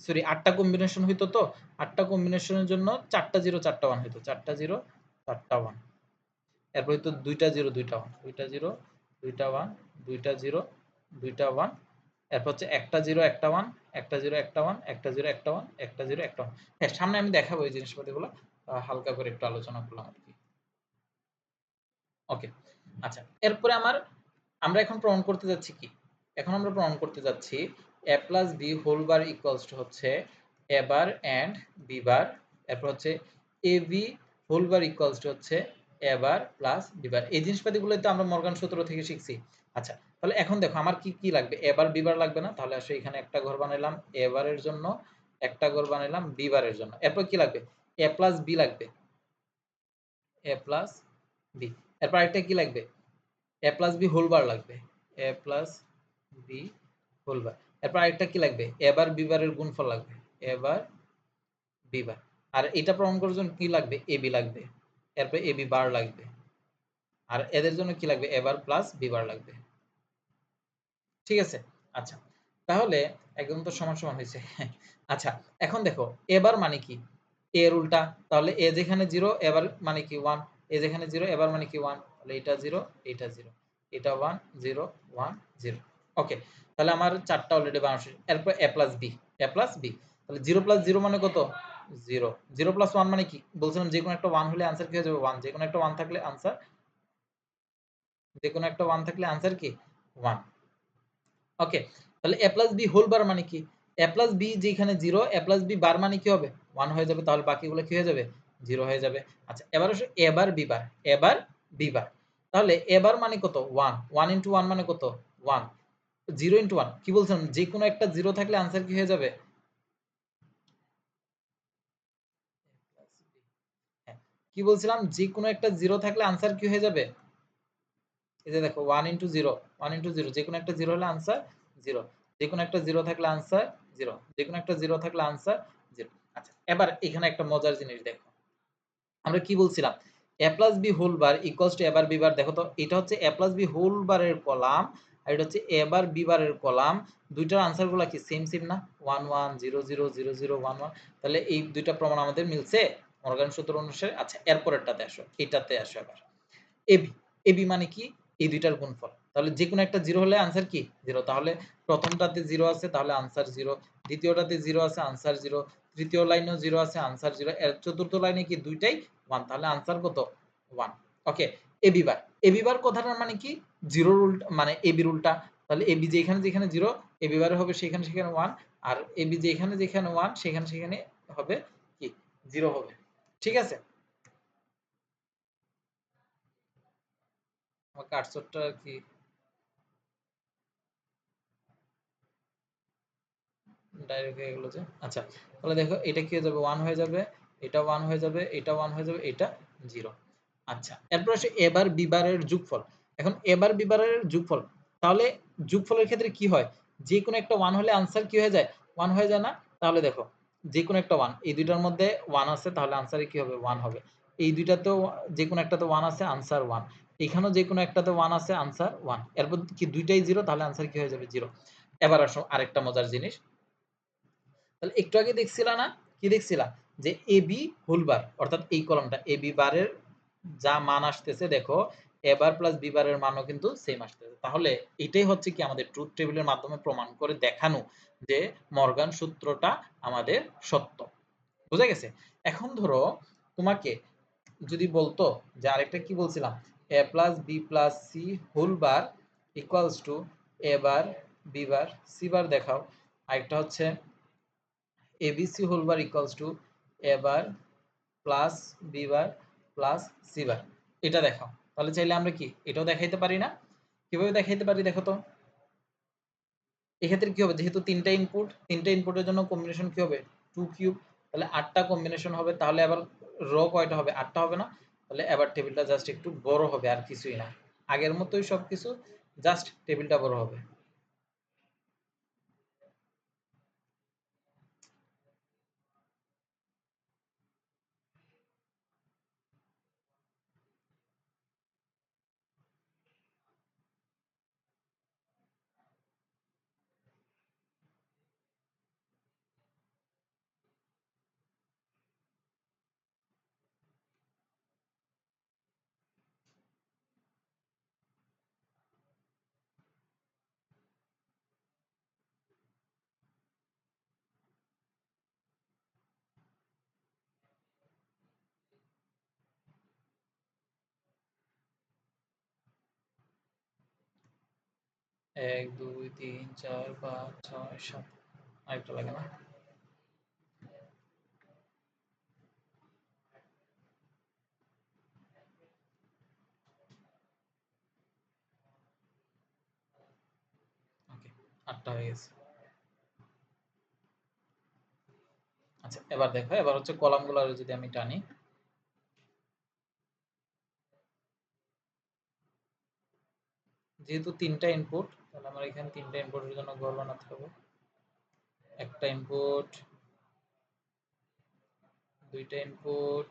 সরি 8টা কম্বিনেশন হইতো, তো 8টা কম্বিনেশনের জন্য চারটা 0 চারটা 1 হইতো, চারটা 0 চারটা 1। এরপর হইতো দুইটা 0 দুইটা 1, দুইটা 0 দুইটা 1 দুইটা 0 দুইটা 1। এরপর হচ্ছে একটা 0 একটা 1, একটা 0 একটা 1, একটা 0 একটা 1, একটা 0 একটা 1। হ্যাঁ, সামনে আমি দেখাবো এই জিনিসপাতিগুলো, হালকা করে একটু আলোচনা করলাম আর কি। ওকে, আচ্ছা এরপরে আমরা এখন প্রমাণ করতে যাচ্ছি কি? এখন আমরা প্রমাণ করতে যাচ্ছি a plus B whole bar equals to হচ্ছে a bar and B bar, এরপর হচ্ছে A B whole bar equals to হচ্ছে a bar plus B bar. এই জিনিসপাতিগুলো তো আমরা মর্গান সূত্র থেকে শিখছি। আচ্ছা তাহলে এখন দেখো আমার কি কি লাগবে, a বার বি বার লাগবে না? তাহলে আসলে এখানে একটা ঘর বানাইলাম a বারের জন্য, একটা ঘর বানাইলাম বি বারের জন্য। এরপর কি লাগবে? a প্লাস বি লাগবে, a প্লাস বি। এরপর আরেকটা কি লাগবে? এ প্লাস বি হোল বার লাগবে, এ প্লাস বি হোল বার। এরপর আরেকটা কি লাগবে? এ বার বি বারের গুণফল লাগবে, এ বার বি বার। আর এটা প্রমাণ করার জন্য কি লাগবে? এ বি লাগবে, এরপর এ বি বার লাগবে। আর এদের জন্য কি লাগবে? এ বার প্লাস বি বার লাগবে। ঠিক আছে? আচ্ছা তাহলে একদম তো সমান সমান হয়েছে। আচ্ছা এখন দেখো এবার মানে কি? এ এর উল্টা। তাহলে এ যেখানে 0 এবার মানে কি 1, এ যেখানে 0 এবার মানে কি 1, তাহলে এটা 0 এটা 0 এটা 1 0 1 0। ওকে, তাহলে আমার চারটা অলরেডি বানানো শেষ। এরপর a plus b, a plus b. তাহলে 0 প্লাস 0 মানে কত? 0। 0 প্লাস 1 মানে কি? বলছিলাম যেকোনো একটা 1 হলে আনসার কি হয়ে যাবে? 1। যেকোনো একটা 1 থাকলে আনসার, যেকোনো একটা 1 থাকলে আনসার কি? 1। ওকে, তাহলে a plus B whole bar মানে কি? a প্লাস বি যেখানে 0 a প্লাস বি বার মানে কি হবে? 1 হয়ে যাবে। তাহলে বাকিগুলো কি হয়ে যাবে? 0 হয়ে যাবে। আচ্ছা এবার আসো a bar B bar, a bar B bar. তাহলে a বার মানে কত? 1। 1 ইনটু 1 মানে কত? 1। 0 ইনটু 1 কি বলছিলাম? যেকোনো একটা 0 থাকলে আনসার কি হয়ে যাবে? হ্যাঁ, কি বলছিলাম? যেকোনো একটা 0 থাকলে আনসার কি হয়ে যাবে? এই যে দেখো 1 ইনটু 0, 1 ইনটু 0, যেকোনো একটা 0 হলে আনসার 0। যেকোনো একটা 0 থাকলে আনসার 0। যেকোনো একটা 0 থাকলে আনসার 0। আচ্ছা এবার এখানে একটা মজার জিনিস দেখো। আমরা কি বলছিলাম? a plus B whole bar equals to a bar B bar. দেখো তো এটা হচ্ছে a প্লাস বি হোল বারের কলাম আর এটা হচ্ছে a বার বি বারের কলাম। দুইটার আনসারগুলো কি সেম সেম না? 1 1 0 0 0 0 1 1। তাহলে এই দুইটা প্রমাণ আমাদের মিলছে মর্গান সূত্র অনুসারে। আচ্ছা এরপরেরটাতে আসো, এটাতে আসো এবার। এবি, এবি মানে কি? এই দুইটার গুণফল। তাহলে যেকোনো একটা 0 হলে আনসার কি? 0। তাহলে প্রথমটাতে 0 আছে তাহলে আনসার 0, দ্বিতীয়টাতে 0 আছে আনসার 0, তৃতীয় লাইনেও 0 আছে আনসার 0, এর চতুর্থ লাইনে কি দুইটাই 1, তাহলে আনসার কত? 1। ওকে, এবি বার। এবি বার কথাটার মানে কি? 0 এর উল্টা মানে এবি এর উল্টা। তাহলে এবি যেখানে যেখানে 0 এবি বারে হবে সেখানে সেখানে 1, আর এবি যেখানে যেখানে 1 সেখানে সেখানে হবে কি? 0 হবে। ঠিক আছে? আমার কার্সরটা কি ডাইরেক্ট হয়ে গেল যে? আচ্ছা তাহলে দেখো এটা কি হয়ে যাবে? 1 হয়ে যাবে, এটা 1 হয়ে যাবে, এটা 1 হয়ে যাবে, এটা 0। আচ্ছা এরপর আসে এবার বিবারের যোগফল। এখন এবার বিবারের যোগফল, তাহলে যোগফলের ক্ষেত্রে কি হয়? যেকোনো একটা 1 হলে আনসার কি হয়ে যায়? 1 হয়ে যায় না? তাহলে দেখো যেকোনো একটা 1, এই দুইটার মধ্যে 1 আছে তাহলে আনসারে কি হবে? 1 হবে। এই দুইটাতেও যেকোনো একটাতে 1 আছে আনসার 1। এখানেও যেকোনো একটাতে 1 আছে আনসার 1। এরপর কি দুইটাই 0 তাহলে আনসার কি হয়ে যাবে? 0। এবার আসো আরেকটা মজার জিনিস। তাহলে একটু আগে দেখছিলা না? কি দেখছিলা? যে এবি হোল বার অর্থাৎ এই কলামটা এবি বারের যা মান আসতেছে দেখো এ বার প্লাস বি বারের মানও কিন্তু সেম আসতেছে। তাহলে এটাই হচ্ছে কি আমাদের ট্রুথ টেবিলের মাধ্যমে প্রমাণ করে দেখানো যে মর্গান সূত্রটা আমাদের সত্য। বুঝা গেছে? এখন ধরো তোমাকে যদি বলতো যে আরেকটা কি বলছিলাম? A plus B plus C whole bar equals to A bar B bar C bar দেখাও। আরেকটা হচ্ছে A B C whole bar equals to A bar plus B bar plus C bar. এটা দেখাও। তাহলে চাইলে আমরা কি এটাও দেখাইতে পারি না? কিভাবে দেখাইতে পারি দেখো তো? এক্ষেত্রে কি হবে? যেহেতু তিনটা ইনপুট, তিনটা ইনপুটের জন্য কম্বিনেশন কি হবে? 2 কিউব। তাহলে 8 টা কম্বিনেশন হবে। তাহলে আবার র কয়টা হবে? 8 টা হবে না? তাহলে এবার টেবিলটা জাস্ট একটু বড় হবে আর কিছুই না। আগের মতোই সবকিছু, জাস্ট টেবিলটা বড় হবে। 1 2 3 4 5 6 7 আরেকটা লাগে না? ওকে, 8টা হয়ে গেছে। আচ্ছা, এবার দেখো, এবার হচ্ছে কলামগুলো যদি আমি টানি, যেহেতু 3টা ইনপুট, তাহলে আমার এখানে 3টা ইনপুটের জন্য ঘর বানাতে হবে। একটা ইনপুট, দুইটা ইনপুট,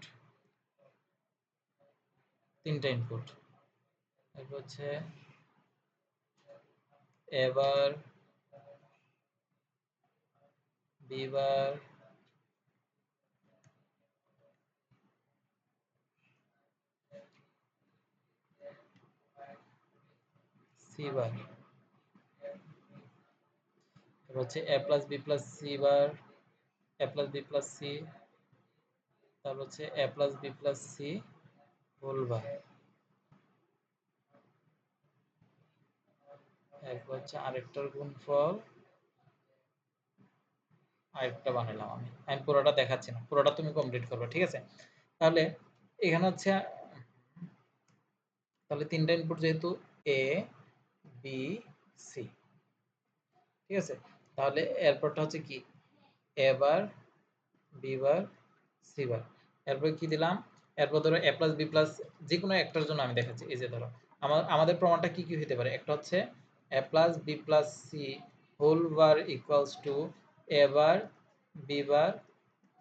তিনটা ইনপুট। এরপর হচ্ছে এবার বিবার সিবার, এবার হচ্ছে A plus B plus C bar, A plus B plus C, তারপর হচ্ছে A plus B plus C whole bar, এরপর হচ্ছে আরেকটার গুণফল, আরেকটা বানালাম। আমি পুরোটা দেখাচ্ছি না, পুরোটা তুমি কমপ্লিট করবে, ঠিক আছে? তাহলে এখানে হচ্ছে, তাহলে 3টা ইনপুট যেহেতু এ বি সি, ঠিক আছে? তাহলে এরপরটা হচ্ছে কি, এ বার বি বার সি বার, এরপর কি দিলাম, এরপর ধরো এ প্লাস বি প্লাস, যে কোনো একটার জন্য আমি দেখাচ্ছি। এই যে ধরো আমাদের প্রমাণটা কি কি হতে পারে, একটা হচ্ছে A plus B plus C whole bar equals to A bar B bar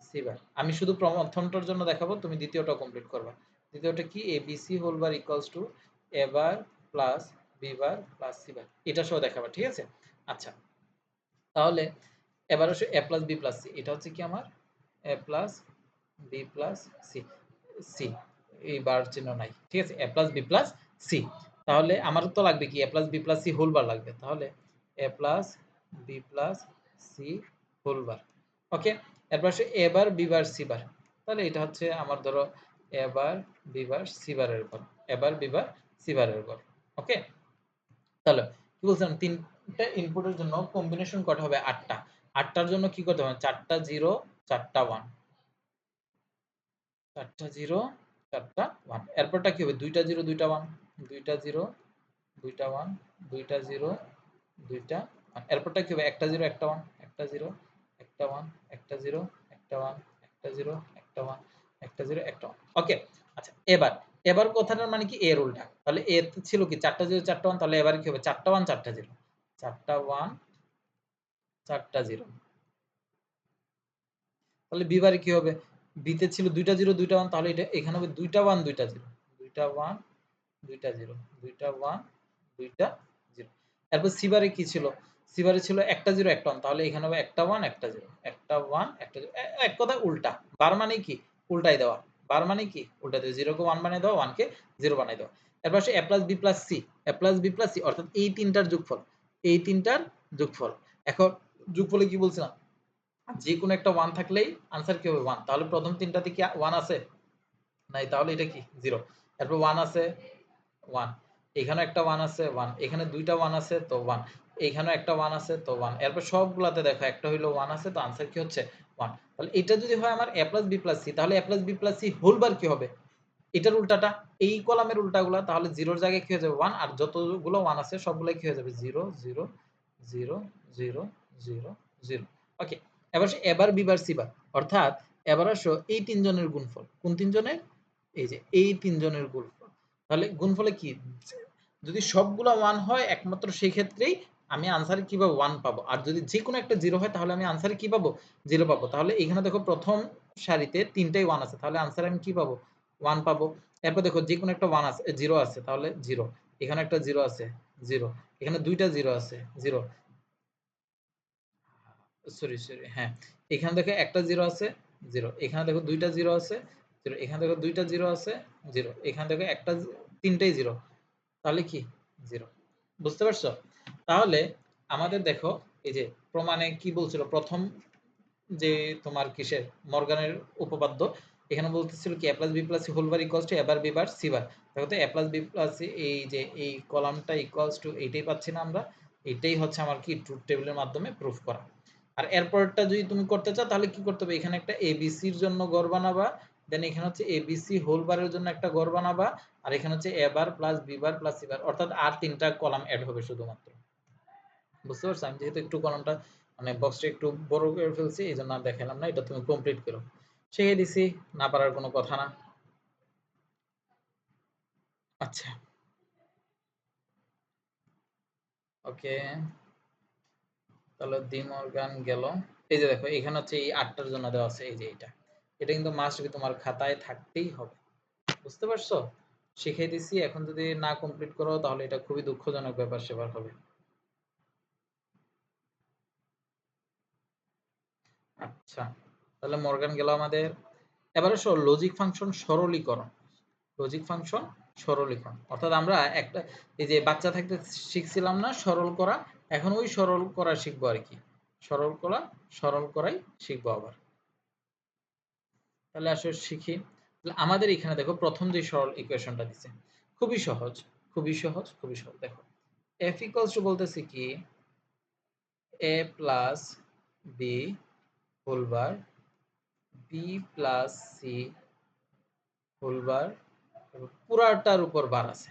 C bar. আমি শুধু প্রথমটার জন্য দেখাবো, তুমি দ্বিতীয়টা কমপ্লিট করবা। দ্বিতীয়টা কি, A B C whole bar equals to A bar plus B bar plus C bar, এটা সহ দেখাবা, ঠিক আছে? আচ্ছা, তাহলে এবার আসো A plus B plus C, এটা হচ্ছে কি আমার A plus B plus C, C এই বার চিহ্ন নাই, ঠিক আছে? A plus B plus C, তাহলে আমার তো লাগবে কি, A plus B plus C whole bar লাগবে, তাহলে A plus B plus C whole bar. Okay, এরপর আসে এ বার বি বার সি বার, তাহলে এটা হচ্ছে আমার ধরো এ বার বি বার সি বারের ঘর, এ বার বি বার সি বারের ঘর। ওকে, তাহলে কি বলছিলাম, 3টা ইনপুটের জন্য কম্বিনেশন কটা হবে, 8টা। 8টার জন্য কি করতে হবে, 4টা 0 4টা 1, 4টা 0 4টা 1, এরপরটা কি হবে, 2টা 0 2টা 1, 2টা 0 2টা 1, 2টা 0 2টা 1, এরপরটা কি হবে, একটা 0 একটা 1, একটা 0 একটা 1 একটা 0 একটা 1 একটা 0 একটা 1 একটা 0 একটা 1। ওকে, আচ্ছা, এবার এবার কথাটার মানে কি, এর উল্টা, তাহলে এ ছিল কি 4টা 0 4টা 1, তাহলে এবার কি হবে, 4টা 1 4টা 0, 4টা 1 4টা 0, তাহলে বি বারে কি হবে, বি তে ছিল 2টা 0 2টা 1, তাহলে এটা এখানে হবে 2টা 1 2টা 0, 2টা 1 2টা 0 2টা 1 2টা 0। এরপর সি বারে কি ছিল, সি বারে ছিল একটা 0 একটা 1, তাহলে এখানে হবে একটা 1 একটা 0 একটা 1 একটা 0, এক কথায় উল্টা। বার মানে কি, উল্টাই দেওয়া। বার মানে কি, উল্টা দেওয়া, 0 কে 1 বানিয়ে দেওয়া, 1 কে 0 বানিয়ে দেওয়া। এরপর আসে এ প্লাস বি প্লাস সি, এ প্লাস বি প্লাস সি অর্থাৎ এই তিনটার যোগফল, এই তিনটার যোগফল। এখন যোগফলে কি বলছিলাম, যে কোনো একটা 1 থাকলেই আনসার কি হবে 1, তাহলে প্রথম তিনটাতে কি 1 আছে, নাই, তাহলে এটা কি 0। এরপর 1 আছে 1, এখানে একটা 1 আছে 1, এখানে দুইটা 1 আছে তো 1, এখানেও একটা 1 আছে তো 1, এরপর সবগুলাতে দেখো একটা হইলো 1 আছে, তো আনসার কি হচ্ছে 1। তাহলে এটা যদি হয় আমার a plus B plus C, তাহলে a plus B plus C whole bar কি হবে, এটার উল্টাটা, এই কলামের উল্টাগুলা, তাহলে 0 এর জায়গায় কি হয়ে যাবে 1, আর যতগুলো 1 আছে সবগুলাই কি হয়ে যাবে 0 0 0 0 0 0। ওকে, এবার এবার বি বার সি বার, অর্থাৎ এবার আসো এই তিনজনের গুণফল, কোন তিনজনের, এই যে এই তিনজনের গুণফল। তাহলে গুণফলে কি, যদি সবগুলা 1 হয় একমাত্র সেই ক্ষেত্রেই আমি আনসারে কি পাবো 1 পাবো, আর যদি যে কোনো একটা 0 হয় তাহলে আমি আনসারে কি পাবো 0 পাবো। তাহলে এখানে দেখো প্রথম সারিতে তিনটাই 1 আছে, তাহলে আনসারে আমি কি পাবো 1 পাবো। এরপর দেখো যে কোনো একটা 1 আছে 0 আছে, তাহলে 0, এখানে একটা 0 আছে 0, এখানে দুইটা 0 আছে 0, সরি সরি হ্যাঁ, এখানে দেখো একটা 0 আছে 0, এখানে দেখো দুইটা 0 আছে 0, এখানে দেখো দুইটা 0 আছে 0, এখানে দেখো একটা তিনটাই 0, তাহলে কি 0। বুঝতে পারছো? তাহলে আমাদের দেখো এই যে প্রমাণে কি বলছিল, প্রথম যে তোমার কিসের মর্গানের উপপাদ্য, এখানে বলতেছিল কি a plus B plus C whole bar equals to a bar B bar C bar. দেখো তো a plus B plus C, এই যে এই কলামটা ইকুয়ালস টু এইটাই পাচ্ছি না আমরা, এটাই হচ্ছে আমার কি ট্রুথ টেবিলের মাধ্যমে প্রুফ করা। আর এরপরটা যদি তুমি করতে চাও তাহলে কি করতে হবে, এখানে একটা এবিসির জন্য গড় বানাবা, দেন এখানে হচ্ছে এবিসি হোল বারের জন্য একটা গড় বানাবা, আর এখানে হচ্ছে A bar plus B bar plus C bar, অর্থাৎ আর তিনটা কলাম অ্যাড হবে শুধুমাত্র। বুঝতে পারছো? আমি যেহেতু একটু কলমটা মানে বক্সটা একটু বড় করে ফেলছি এই জন্য আর দেখালাম না, এটা তুমি কমপ্লিট করো। শিখিয়ে দিছি, না পারার কোনো কথা না। আচ্ছা ওকে, তাহলে ডি মর্গান গেল। এই যে দেখো এখানে হচ্ছে এই ৮টার জন্য দেওয়া আছে, এই যে এটা, এটা কিন্তু মাস্ট বি তোমার খাতায় থাকতেই হবে। বুঝতে পারছো? শিখিয়ে দিছি, এখন যদি না কমপ্লিট করো তাহলে এটা খুবই দুঃখজনক ব্যাপার সেবার হবে। আচ্ছা তাহলে মর্গান গেল আমাদের। এবারে লজিক ফাংশন সরলীকরণ। লজিক ফাংশন সরলীকরণ, অর্থাৎ আমরা একটা এই যে বাচ্চা থাকতে শিখছিলাম না সরল করা, এখন ওই সরল করা শিখবো আর কি, সরল করাই শিখবো আবার। তাহলে আসলে শিখি। আমাদের এখানে দেখো প্রথম যে সরল ইকুয়েশনটা দিছে, খুবই সহজ, খুবই সহজ, খুবই সহজ। দেখো এফ ইকুয়ালস টু বলতেছি কি A plus B whole bar B plus C whole bar, পুরাটার উপর বার আছে।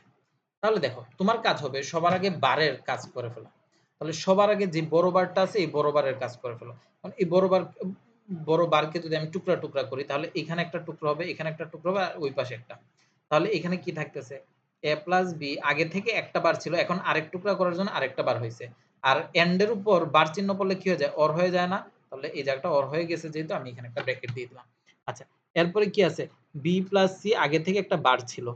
তাহলে দেখো তোমার কাজ হবে সবার আগে বারের কাজ করে ফেলা। তাহলে সবার আগে যে বড় বারটা আছে এই বড় বারের কাজ করে ফেলো। কারণ এই বড় বারকে যদি আমি টুকরা টুকরা করি তাহলে এখানে একটা টুকরো হবে, এখানে একটা টুকরো হবে, আর ওই পাশে একটা। তাহলে এখানে কি থাকতেছে, এ প্লাস বি আগে থেকে একটা বার ছিল, এখন আরেক টুকরা করার জন্য আরেকটা বার হয়েছে। আর এন্ড এর উপর বার চিহ্ন পড়লে কি হয়ে যায়, অর হয়ে যায় না? তাহলে এই জায়গাটা অর হয়ে গেছে যেহেতু আমি এখানে একটা ব্র্যাকেট দিয়ে দিলাম। আচ্ছা এরপরে কি আছে, বি প্লাস সি আগে থেকে একটা বার ছিল,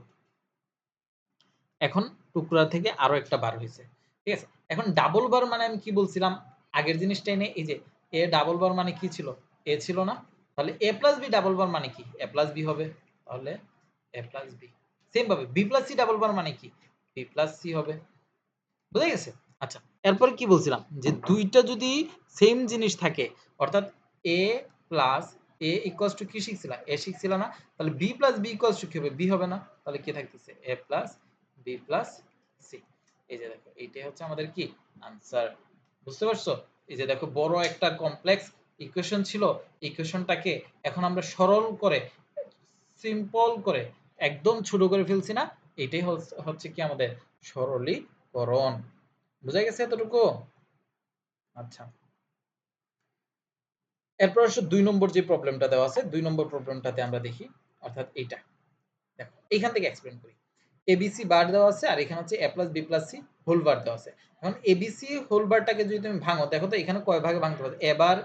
এখন টুকরা থেকে আরো একটা বার হয়েছে। ঠিক আছে, এখন ডাবল বার মানে আমি কি বলছিলাম, আগের জিনিসটা এনে এই যে এ ডাবল বার মানে কি ছিল, এ ছিল না? তাহলে A plus B double bar মানে কি, এ প্লাস বি হবে। তাহলে এ প্লাস বি, সেম ভাবে B plus C double bar মানে কি, বি প্লাস সি হবে। বুঝা গেছে? আচ্ছা এরপরে কি বলছিলাম, যে দুইটা যদি সেম জিনিস থাকে, অর্থাৎ A plus A equals to কি শিখছিলাম, এ শিখছিলাম না? তাহলে B plus B equals to কি হবে, বি হবে না? তাহলে কি থাকতেছে, A plus B plus C. এই যে দেখো এইটাই হচ্ছে আমাদের কি আনসার। বুঝতে পারছো? এই যে দেখো বড় একটা কমপ্লেক্স ইকুয়েশন ছিল, ইকুয়েশনটাকে এখন আমরা সরল করে, সিম্পল করে, একদম ছোট করে ফেলছি না? এটাই হচ্ছে কি আমাদের সরলীকরণ। বুঝা গেছে এতটুকু? আচ্ছা এরপর আসলে ২ নম্বর যে প্রবলেমটা দেওয়া আছে, ২ নম্বর প্রবলেমটাতে আমরা দেখি, অর্থাৎ এইটা। দেখো এইখান থেকে এক্সপ্লেইন করি। এবিসি বার দেওয়া আছে আর এখানে হচ্ছে A plus B plus C whole bar দেওয়া আছে। এখন এবিসি হোল বারটাকে যদি তুমি ভাঙো, দেখো তো এখানে কয় ভাগে ভাঙতে পারো, A bar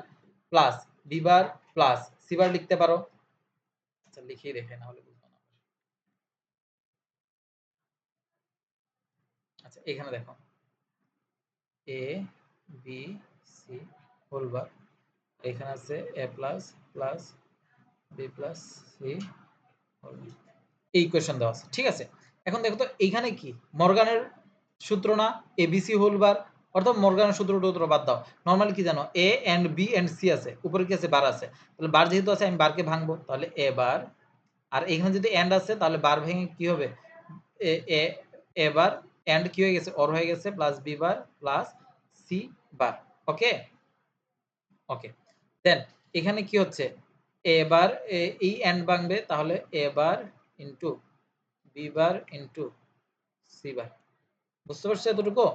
plus B bar plus C bar লিখতে পারো? আচ্ছা লিখেই দেখাই না হলে বুঝবো না। আচ্ছা এখানে দেখো A B C whole bar, এখানে আছে A plus plus B plus C whole bar, এই ইকুয়েশন দেওয়া আছে। ঠিক আছে, এখন দেখো তো এইখানে কি মর্গানের সূত্র না, এবিসি হোল বার, অর্থাৎ মর্গানের সূত্র টুত্র বাদ দাও। নর্মালি কি জানো, এ এন্ড বি এন্ড সি আছে, উপরে কি আছে, বার আছে। তাহলে বার যেহেতু আছে আমি বারকে ভাঙবো, তাহলে এ বার, আর এখানে যদি এন্ড আছে তাহলে বার ভেঙে কি হবে, এ এ এ বার, এন্ড কি হয়ে গেছে, অর হয়ে গেছে, plus B bar plus C bar. Okay okay, then এখানে কি হচ্ছে, এবার এই এন্ড ভাঙবে, তাহলে এবার into B bar into C bar. বুঝতে পারছো এতটুকু?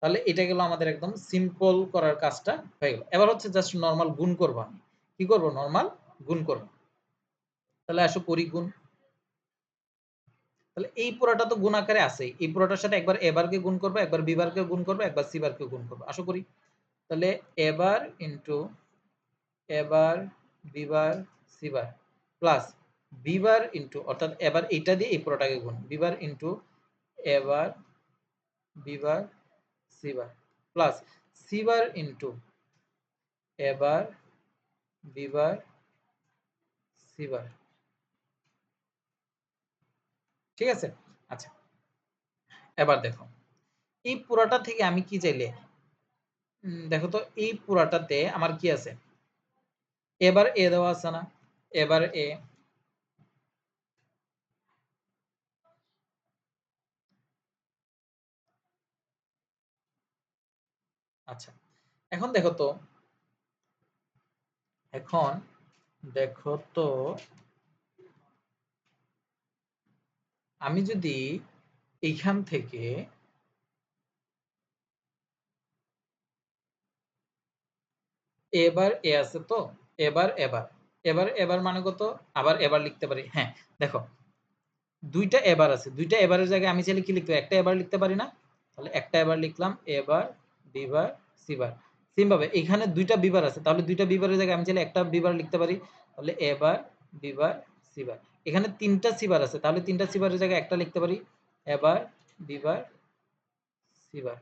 তাহলে এটা গেল আমাদের একদম সিম্পল করার কাজটা হয়ে গেল। এবার হচ্ছে জাস্ট নরমাল গুণ করব, আমি কি করব, নরমাল গুণ করব। তাহলে আসো করি গুণ। তাহলে এই পুরাটা তো গুণ আকারে আছে, এই পুরাটার সাথে একবার এ বারকে গুণ করব, একবার বি বারকে গুণ করব, একবার সি বারকে গুণ করব। আশা করি তাহলে এ বার ইনটু এবার B bar C bar plus B bar into, অর্থাৎ এবার এটা দিয়ে এই পুরোটাকে গুণ, বি বার ইনটু এবার B bar C bar plus C bar into এবার বি বার সি বার। ঠিক আছে? আচ্ছা এবার দেখো এই পুরাটা থেকে আমি কি চাইলে, দেখো তো এই পুরাটাতে আমার কি আছে, এবার এ দেওয়া আছে না, এবার এ, আচ্ছা, এখন দেখো তো, এখন দেখো তো, আমি যদি এইখান থেকে এবার এ আছে তো, এবার এবার এবার এবার মানে কত, আবার এবার লিখতে পারি। হ্যাঁ, দেখো দুইটা এবার আছে, দুইটা এবারের জায়গায় আমি চাইলে কি লিখতে পারি, একটা এবার লিখতে পারি না? তাহলে একটা এবার লিখলাম, এবার বিবার সিবার। সেম ভাবে এখানে দুইটা বিবার আছে, তাহলে দুইটা বিবারের জায়গায় আমি চাইলে একটা বিবার লিখতে পারি। তাহলে এবার বিবার সিবার। এখানে তিনটা সিবার আছে, তাহলে তিনটা সিবারের জায়গায় একটা লিখতে পারি, এবার বিবার সিবার।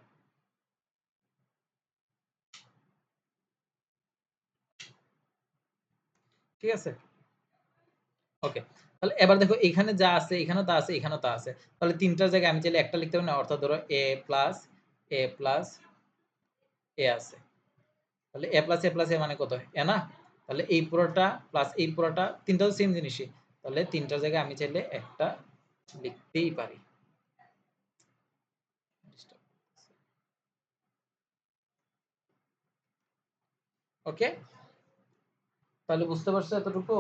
ঠিক আছে, ওকে। তাহলে এবার দেখো এখানে যা আছে এখানেও তা আছে, এখানেও তা আছে, তাহলে তিনটার জায়গায় আমি চাইলে একটা লিখতে পারি না? অর্থাৎ ধরো এ প্লাস এ আছে, তাহলে এ প্লাস এ প্লাস এ মানে কত, এ না? তাহলে এই পুরোটা প্লাস এই পুরোটা, তিনটা তো সেম জিনিসই, তাহলে তিনটার জায়গায় আমি চাইলে একটা লিখতেই পারি। ওকে, তাহলে বুঝতে পারছো এতটুকু?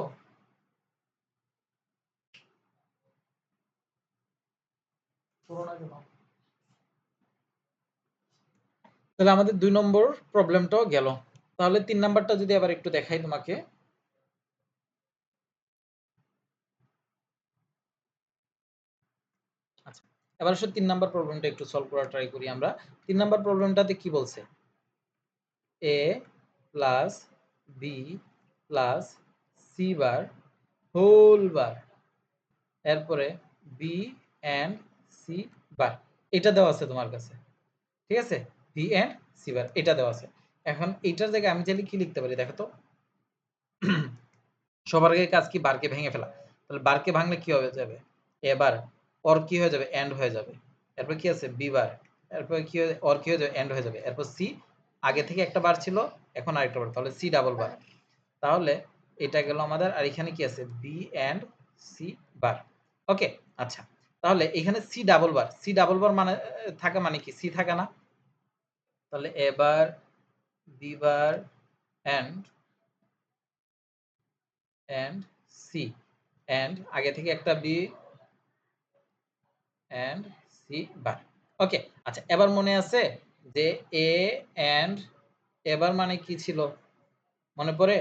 তাহলে আমাদের ২ নম্বর প্রবলেমটাও গেল। তাহলে ৩ নাম্বারটা যদি আবার একটু দেখাই তোমাকে। আচ্ছা, এবার আসলে ৩ নাম্বার প্রবলেমটা একটু সলভ করার ট্রাই করি আমরা। ৩ নাম্বার প্রবলেমটাতে কি বলছে? a plus B plus C bar whole bar, এরপরে বি এন্ড সি বার, এটা দেওয়া আছে তোমার কাছে। ঠিক আছে, বি এন্ড সি বার এটা দেওয়া আছে। এখন এইটার জায়গায় আমি চাইলে কি লিখতে পারি দেখো তো। সবার আগে কাজ কি, বারকে ভেঙে ফেলা। তাহলে বারকে ভাঙলে কি হয়ে যাবে, এবার অর কি হয়ে যাবে, এন্ড হয়ে যাবে। এরপর কি আছে, বি বার, এরপর কি অর কি হয়ে যাবে, এন্ড হয়ে যাবে। এরপর সি, আগে থেকে একটা বার ছিল, এখন আরেকটা বার, তাহলে সি ডাবল বার। তাহলে এটা গেল আমাদের, আর এখানে কি আছে, B and C bar. Okay, আচ্ছা, তাহলে এখানে C double bar, C double bar মানে থাকা মানে কি, সি থাকা না? তাহলে এবার B bar and and C, and আগে থেকে একটা B and C bar. Okay, আচ্ছা, এবার মনে আছে যে এ এন্ড এবার মানে কি ছিল, মনে পড়ে?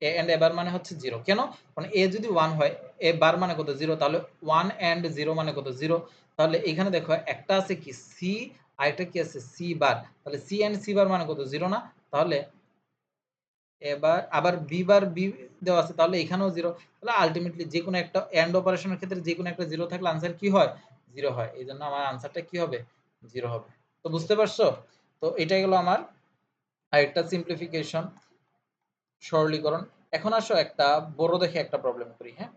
এ এন্ড এবার মানে হচ্ছে 0। কেন? কারণ এ যদি 1 হয়, এ বার মানে কত, 0, তাহলে 1 এন্ড 0 মানে কত, 0। তাহলে এখানে দেখো একটা আছে কি সি, আরেকটা কি আছে সি বার, তাহলে সি এন্ড সি বার মানে কত, 0 না? তাহলে এবার আবার বি বার বি দেওয়া আছে, তাহলে এখানেও 0। তাহলে আলটিমেটলি যেকোনো একটা এন্ড অপারেশনের ক্ষেত্রে যেকোনো একটা 0 থাকলে আনসার কি হয়, 0 হয়। এইজন্য আমার আনসারটা কি হবে, 0 হবে। তো বুঝতে পারছো? তো এটাই হলো আমার আরেকটা সিম্পলিফিকেশন, সরলীকরণ। এখন আসো একটা বড় দেখে একটা প্রবলেম করি, হ্যাঁ?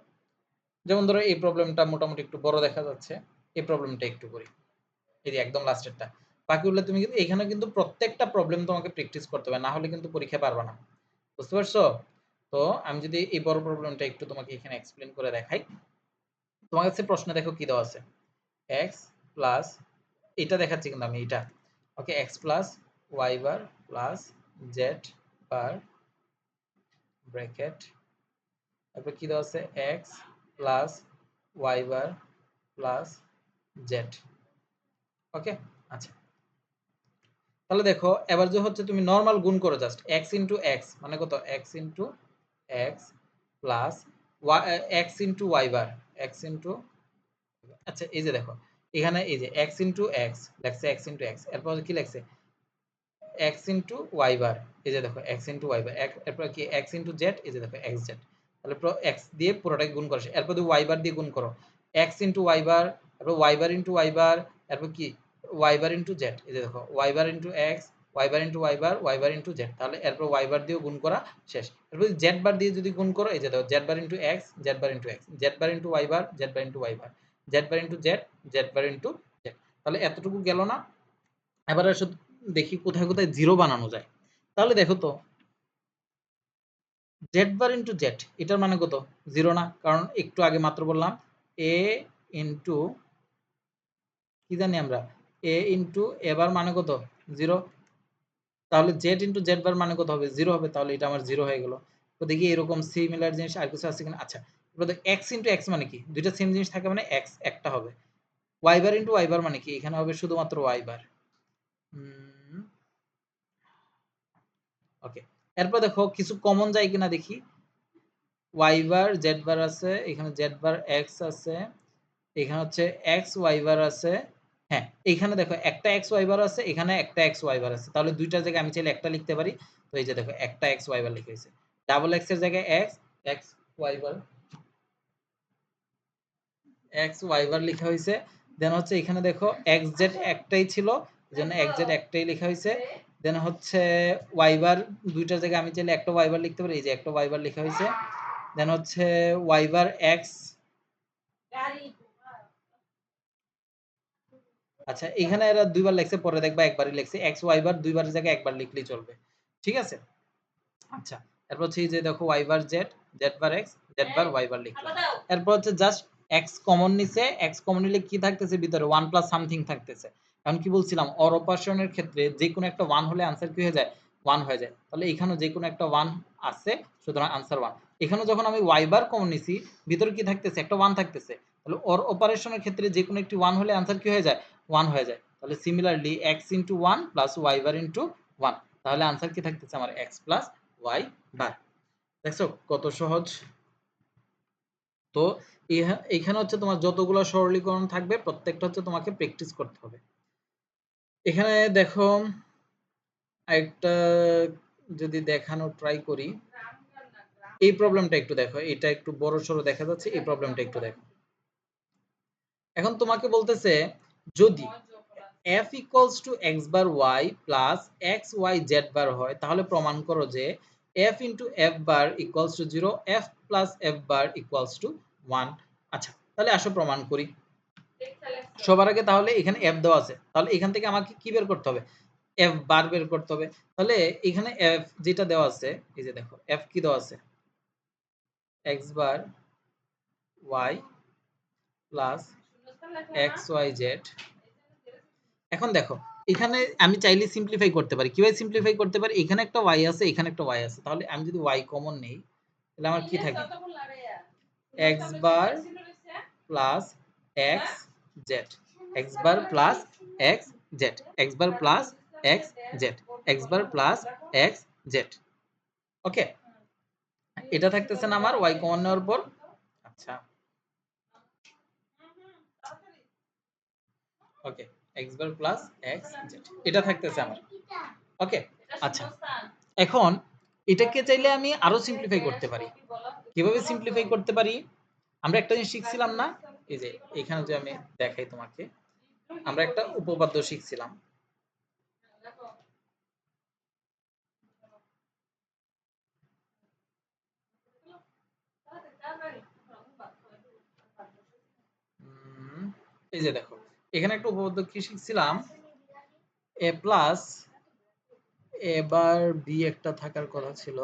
যেমন ধরো এই প্রবলেমটা মোটামুটি একটু বড় দেখা যাচ্ছে, এই প্রবলেমটা একটু করি, এই যে একদম লাস্টেরটা। বাকিগুলো তুমি কিন্তু এখানে কিন্তু প্রত্যেকটা প্রবলেম তোমাকে প্র্যাকটিস করতে হবে, না হলে কিন্তু পরীক্ষায় পারবা না। বুঝতে পারছো? তো আমি যদি এই বড় প্রবলেমটা একটু তোমাকে এখানে এক্সপ্লেন করে দেখাই। তোমার কাছে প্রশ্ন দেখো কি দেওয়া আছে, এক্স প্লাস, এটা দেখাচ্ছি কিন্তু আমি এটা, ওকে, x plus y bar plus Z bar bracket, তারপর কি দেওয়া আছে, x plus y bar plus Z. ওকে, আচ্ছা, তাহলে দেখো এবার যে হচ্ছে তুমি নর্মাল গুণ করো, জাস্ট এক্স ইন্টু এক্স মানে কত, X into X plus X into Y bar, X into, আচ্ছা এই যে দেখো এখানে এই যে এক্স ইন্টু এক্স লেখছে, এক্স ইন্টু এক্স, এরপর কি লেখছে, এক্স ইন্টু ওয়াই বার, এই যে দেখো এক্স ইন্টু ওয়াই বার, এরপর কি এক্স ইন্টু জেড, এই যে দেখো এক্স জেড। তাহলে এক্স দিয়ে পুরোটাকে গুণ করছে, এরপর ওয়াই বার দিয়ে গুণ করো, এক্স ইন্টু ওয়াই বার, তারপর Y bar into Y bar, এরপর কি ওয়াই বার ইন্টু জেড, এই যে দেখো Y bar into X, Y bar into Y bar, Y bar into Z. তাহলে এরপর ওয়াই বার দিয়েও গুণ করা শেষ। এরপর জেড বার দিয়ে যদি গুণ করো, এই যে দেখো Z bar into X, Z bar into X, Z bar into Y bar, Z bar into Y bar, Z bar into Z, Z bar into Z. তাহলে এতটুকু গেল না? এবার আসো দেখি কোথায় কোথায় জিরো বানানো যায়। তাহলে দেখো তো, জেড বার ইন্টু জেড এটার মানে কত, জিরো না? কারণ একটু আগে মাত্র বললাম এ ইন্টু, কি জানি আমরা, এ ইন্টু এবার মানে কত, জিরো। তাহলে জেড ইন্টু জেড বার মানে কত হবে? 0 হবে। তাহলে এটা আমার 0 হয়ে গেল। তো দেখি এরকম সিমিলার জিনিস আর কিছু আছে কিনা। আচ্ছা, এবার দেখ x ইন্টু x মানে কি? দুইটা সেম জিনিস থাকে মানে x একটা হবে। y বার ইন্টু y বার মানে কি? এখানে হবে শুধুমাত্র y বার। ওকে। এরপর দেখো কিছু কমন যায় কিনা দেখি। y বার z বার আছে, এখানে z বার x আছে, এখানে হচ্ছে x y বার আছে। হ্যাঁ, এখানে দেখো একটা x y বার আছে, এখানে একটা x y বার আছে। তাহলে দুইটার জায়গায় আমি চাইলে একটা লিখতে পারি। তো এই যে দেখো একটা x y বার লিখা হয়েছে। ডাবল x এর জায়গায় x y বার x y বার লেখা হয়েছে। দেন হচ্ছে এখানে দেখো xz একটাই ছিল, এজন্য xz একটাই লেখা হয়েছে। দেন হচ্ছে y বার দুইটার জায়গায় আমি চাইলে একটা y বার লিখতে পারি, এই যে একটা y বার লেখা হয়েছে। দেন হচ্ছে y বার x। আচ্ছা, এখানে এরা দুইবার লিখছে, পরে দেখবা একবারই লিখছে। x y বার দুইবারের জায়গায় একবার লিখলেই চলবে। ঠিক আছে? আচ্ছা, এরপর হচ্ছে এই যে দেখো y বার z, z বার x, z বার y বার লিখলাম। এরপর হচ্ছে জাস্ট x কমন নিছে, x কমন নিলে কি থাকতেছে ভিতরে 1 প্লাস সামথিং থাকতেছে। কারণ কি বলছিলাম, অর অপারেশনের ক্ষেত্রে যেকোনো একটা 1 হলে आंसर কি হয়ে যায়? 1 হয়ে যায়। তাহলে এখানেও যেকোনো একটা 1 আছে, সুতরাং आंसर 1। এখানেও যখন আমি y বার কমন নিছি, ভিতরে কি থাকতেছে? একটা 1 থাকতেছে। তাহলে অর অপারেশনের ক্ষেত্রে যেকোনো একটি 1 হলে आंसर কি হয়ে যায়? 1 হয়ে যায়। তাহলে সিমিলারলি x * 1 + y বার * 1, তাহলে आंसर কি থাকতেছে আমার x + y বার। দেখছো কত সহজ। তো এখানে হচ্ছে তোমার যতগুলো সরলীকরণ থাকবে প্রত্যেকটা হচ্ছে তোমাকে প্র্যাকটিস করতে হবে। এখানে দেখো আরেকটা যদি দেখানো ট্রাই করি, এই প্রবলেমটা একটু দেখো, এটা একটু বড় সরো দেখা যাচ্ছে, এই প্রবলেমটা একটু দেখো। এখন তোমাকে বলতেছে যদি f = x বার y plus x y z বার হয়, তাহলে প্রমাণ করো যে f * f বার = 0, f plus f বার = 1। আচ্ছা, তাহলে আসো প্রমাণ করি। সবার আগে তাহলে এখানে f দেওয়া আছে, তাহলে এখান থেকে আমাকে কি বের করতে হবে? f বার বের করতে হবে। তাহলে এখানে f যেটা দেওয়া আছে, এই যে দেখো f কি দেওয়া আছে? x বার y plus x y z। এখন দেখো এখানে আমি চাইলে সিম্পলিফাই করতে পারি। কিভাবে সিম্পলিফাই করতে পারি? এখানে একটা y আছে, এখানে একটা y আছে। তাহলে আমি যদি y কমন নেই, তাহলে আমার কি থাকে? x bar plus x z, x bar plus x z, x bar plus x z, x bar plus x z। ওকে, এটা থাকতেছে না আমার y কমন নেওয়ার পর। আচ্ছা, ওকে, x bar plus x z এটা থাকতেছে আমার। ওকে, আচ্ছা, এখন এটাকে চাইলে আমি আরো সিম্পলিফাই করতে পারি। কিভাবে সিম্পলিফাই করতে পারি? আমরা একটা জিনিস শিখছিলাম না? এই যে এখানে যে আমি দেখাই তোমাকে, আমরা একটা উপপাদ্য শিখছিলাম। এই যে দেখো এখানে একটা উপপাদ্য কি শিখছিলাম? a plus a bar b একটা থাকার কথা ছিল।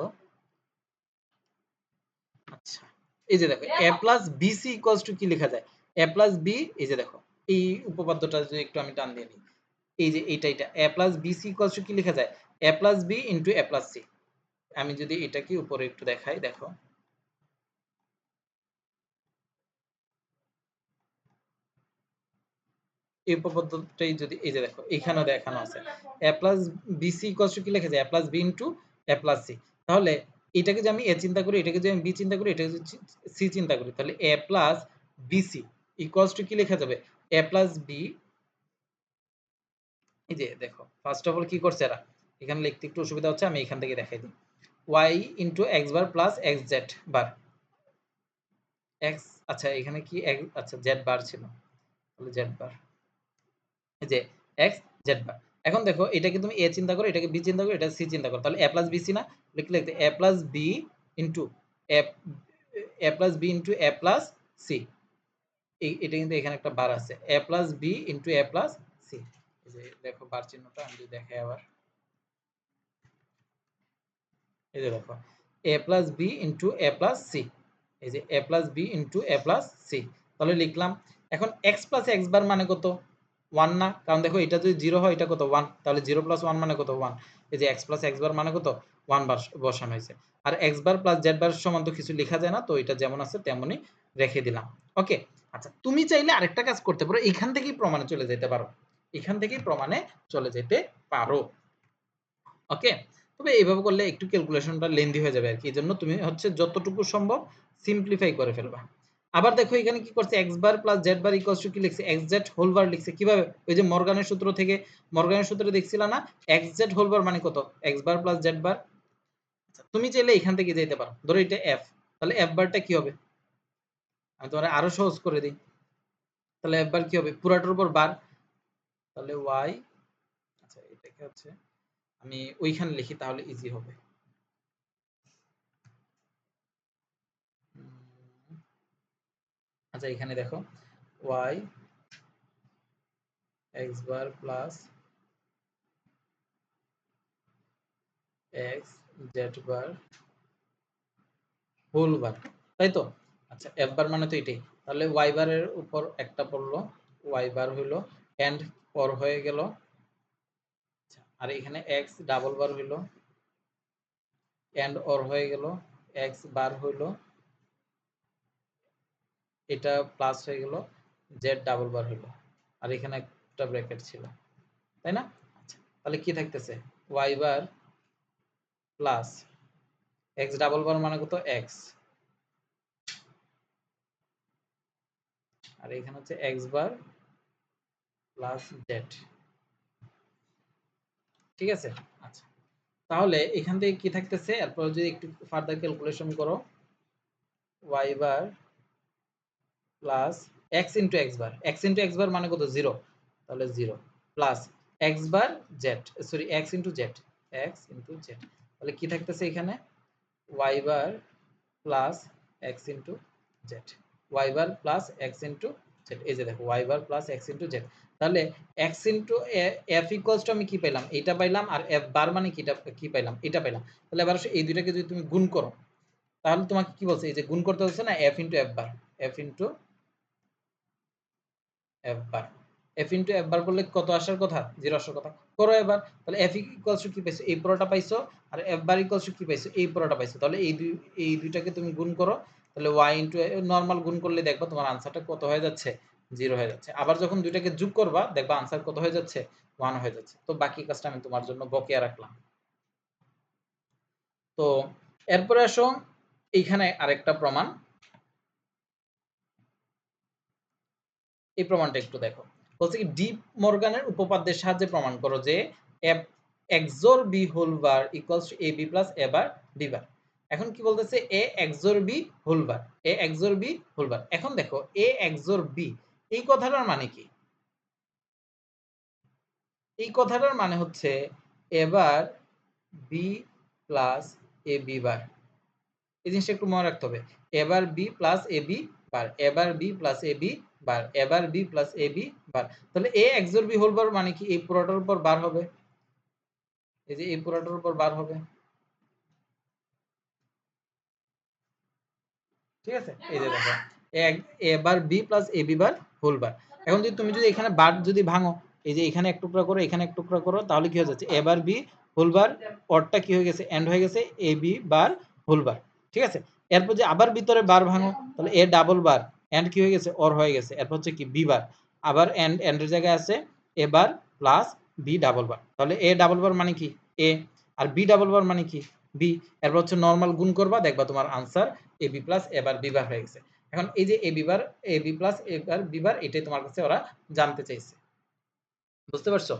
আচ্ছা, এই যে দেখো a plus bc equals to কি লেখা যায়? a প্লাস b, এই যে দেখো এই উপপাদ্যটা যদি একটু আমি টান দিয়ে নিই, এই যে এটা a plus bc equals to কি লেখা যায়? a plus b into a plus c। আমি যদি এটাকে উপরে একটু দেখাই, দেখো এই উপপাদ্যটাই যদি, এই যে দেখো এখানেও দেখানো আছে a plus bc equals to কি লেখা যায়? a plus b into a plus c। তাহলে এটাকে যদি আমি a চিন্তা করি, এটাকে যদি আমি b চিন্তা করি, এটাকে যদি c চিন্তা করি, তাহলে a plus bc equals to কি লেখা যাবে? a plus b। এই যে দেখো ফার্স্ট অফ অল কি করছে এরা, এখানে লিখতে একটু অসুবিধা হচ্ছে, আমি এখান থেকে দেখাই দিই। y into x bar plus xz বার x। আচ্ছা, এখানে কি আচ্ছা z বার ছিল, তাহলে z বার, এই যে x z বার। এখন দেখো এটাকে তুমি a চিন্তা করো, এটাকে b চিন্তা করো, এটা c চিন্তা করো, তাহলে a প্লাস bc না? লিখলে a plus b into a, a plus b into a plus c। এটা কিন্তু এখানে একটা বার আছে, a plus b into a plus c। এই যে দেখো বার চিহ্নটা আমি যদি দেখাই আবার, এই যে দেখো a plus b into a plus c, এই যে a plus b into a plus c। তাহলে লিখলাম। এখন x প্লাস x বার মানে কত? 1 না, কারণ দেখো এটা যদি 0 হয় এটা কত 1, তাহলে 0 + 1 মানে কত 1। এই যে x + x বার মানে কত 1 বার বসানো হয়েছে। আর x বার + z বার সমান তো কিছু লেখা যায় না, তো এটা যেমন আছে তেমনই রেখে দিলাম। ওকে, আচ্ছা তুমি চাইলে আরেকটা কাজ করতে পারো, এখান থেকেই প্রমাণে চলে যেতে পারো, এখান থেকেই প্রমাণে চলে যেতে পারো। ওকে, তবে এইভাবে করলে একটু ক্যালকুলেশনটা লেন্দি হয়ে যাবে আর কি, এজন্য তুমি হচ্ছে যতটুকু সম্ভব সিম্পলিফাই করে ফেলবা। আবার দেখো এখানে কি করছে, x bar plus z bar equals to কি লিখছে, xz হোল বার লিখছে। কিভাবে? ওই যে মর্গানের সূত্র থেকে, মর্গানের সূত্রে দেখছিলা না, xz হোল বার মানে কত, x বার প্লাস z বার। আচ্ছা তুমি চাইলে এখান থেকে যেতে পারো, ধরো এটা f, তাহলে f বারটা কি হবে, আমি তোমার আরো সহজ করে দিই, তাহলে f বার কি হবে, পুরাটার উপর বার, তাহলে y, আচ্ছা এটাকে হচ্ছে আমি ওইখানে লিখি তাহলে ইজি হবে। আচ্ছা এখানে দেখো y x bar plus x z bar whole bar, তাই তো? আচ্ছা f বার মানে তো এটাই, তাহলে y বারের উপর একটা পড়লো, y বার হইলো এন্ড পর হয়ে গেল, আর এখানে x ডাবল বার হইলো এন্ড অর হয়ে গেল, x বার হইলো, এটা প্লাস হয়ে গেল, z ডাবল বার হইলো, আর এখানে একটা ব্র্যাকেট ছিল, তাই না? আচ্ছা তাহলে কি থাকতেছে, y bar plus x double bar মানে কত x, আর এখানে হচ্ছে x বার প্লাস z, ঠিক আছে? আচ্ছা তাহলে এখান থেকে কি থাকতেছে, এরপর যদি একটু ফার্দার ক্যালকুলেশন করো, y bar plus x into x bar, x into x bar মানে কত 0, তাহলে 0 plus x bar z, sorry x into z, x into z, তাহলে কি থাকতেছে এখানে y bar plus x into z, y bar plus x into z, এই যে দেখো y bar plus x into z, তাহলে x into f equals to আমি কি পেলাম, এটা পাইলাম, আর f বার মানে কি পাইলাম, এটা পাইলাম। তাহলে এবার এই দুইটাকে যদি তুমি গুণ করো, তাহলে তোমাকে কি বলছে, এই যে গুণ করতে হচ্ছে না, f ইন্টু f বার, f ইন্টু f বার, f ইন্টু f বার করলে কত আসার কথা, 0 আসার কথা, করো এবার। তাহলে f ইকুয়ালস টু কি পাইছো, এই পুরোটা পাইছো, আর f বার ইকুয়ালস টু কি পাইছো, এই পুরোটা পাইছো। তাহলে এই দুইটাকে তুমি গুণ করো, তাহলে y ইন্টু নরমাল গুণ করলে দেখবা তোমার আনসারটা কত হয়ে যাচ্ছে, 0 হয়ে যাচ্ছে। আবার যখন দুইটাকে যোগ করবা দেখবা আনসার কত হয়ে যাচ্ছে, 1 হয়ে যাচ্ছে। তো বাকি কাজটা আমি তোমার জন্য বকেয়া রাখলাম। তো এরপরে আসো এইখানে আরেকটা প্রমাণ, এই প্রমাণটা একটু দেখো। বলছে কি ডি মর্গানের উপপাদ্যের সাহায্যে প্রমাণ করো যে XOR B whole bar equals to AB plus A bar B bar. এখন কি বলতেছে, A XOR B whole bar, A XOR B whole bar. এখন দেখো A XOR B, এই কথাটার মানে কি? এই কথাটার মানে হচ্ছে A bar B plus AB বার। এই জিনিসটা একটু মনে রাখতে হবে, এবার বি প্লাস এ বি বার, এবার বি প্লাস এ বি বার, এবার B plus A B bar. তাহলে এ এক্সর বি হোল বার মানে কি, এই পুরোটার উপর বার হবে, এই যে এই পুরোটার উপর বার হবে, ঠিক আছে? এই যে দেখো এবার B plus A B bar whole bar. এখন যদি তুমি যদি এখানে বার যদি ভাঙো, এই যে এখানে এক টুকরা করো, এখানে এক টুকরা করো, তাহলে কি হয়ে যাচ্ছে, এবার বি হোল বার, অরটা কি হয়ে গেছে, এন্ড হয়ে গেছে এ বি বার হোল বার, ঠিক আছে? এরপর যে আবার ভিতরে বার ভাঙো, তাহলে এ ডাবল বার এন্ড কি হয়ে গেছে, অর হয়ে গেছে, এরপর হচ্ছে কি বি বার, আবার এন্ডের জায়গায় আছে এ বার প্লাস বি ডাবল বার। তাহলে এ ডাবল বার মানে কি এ, আর বি ডাবল বার মানে কি বি। এরপর হচ্ছে নরমাল গুণ করবা, দেখবা তোমার আনসার এ বি প্লাস এবার বি বার হয়ে গেছে। এখন এই যে A B bar, A B plus এবার বি বার, এটাই তোমার কাছে ওরা জানতে চাইছে, বুঝতে পারছো?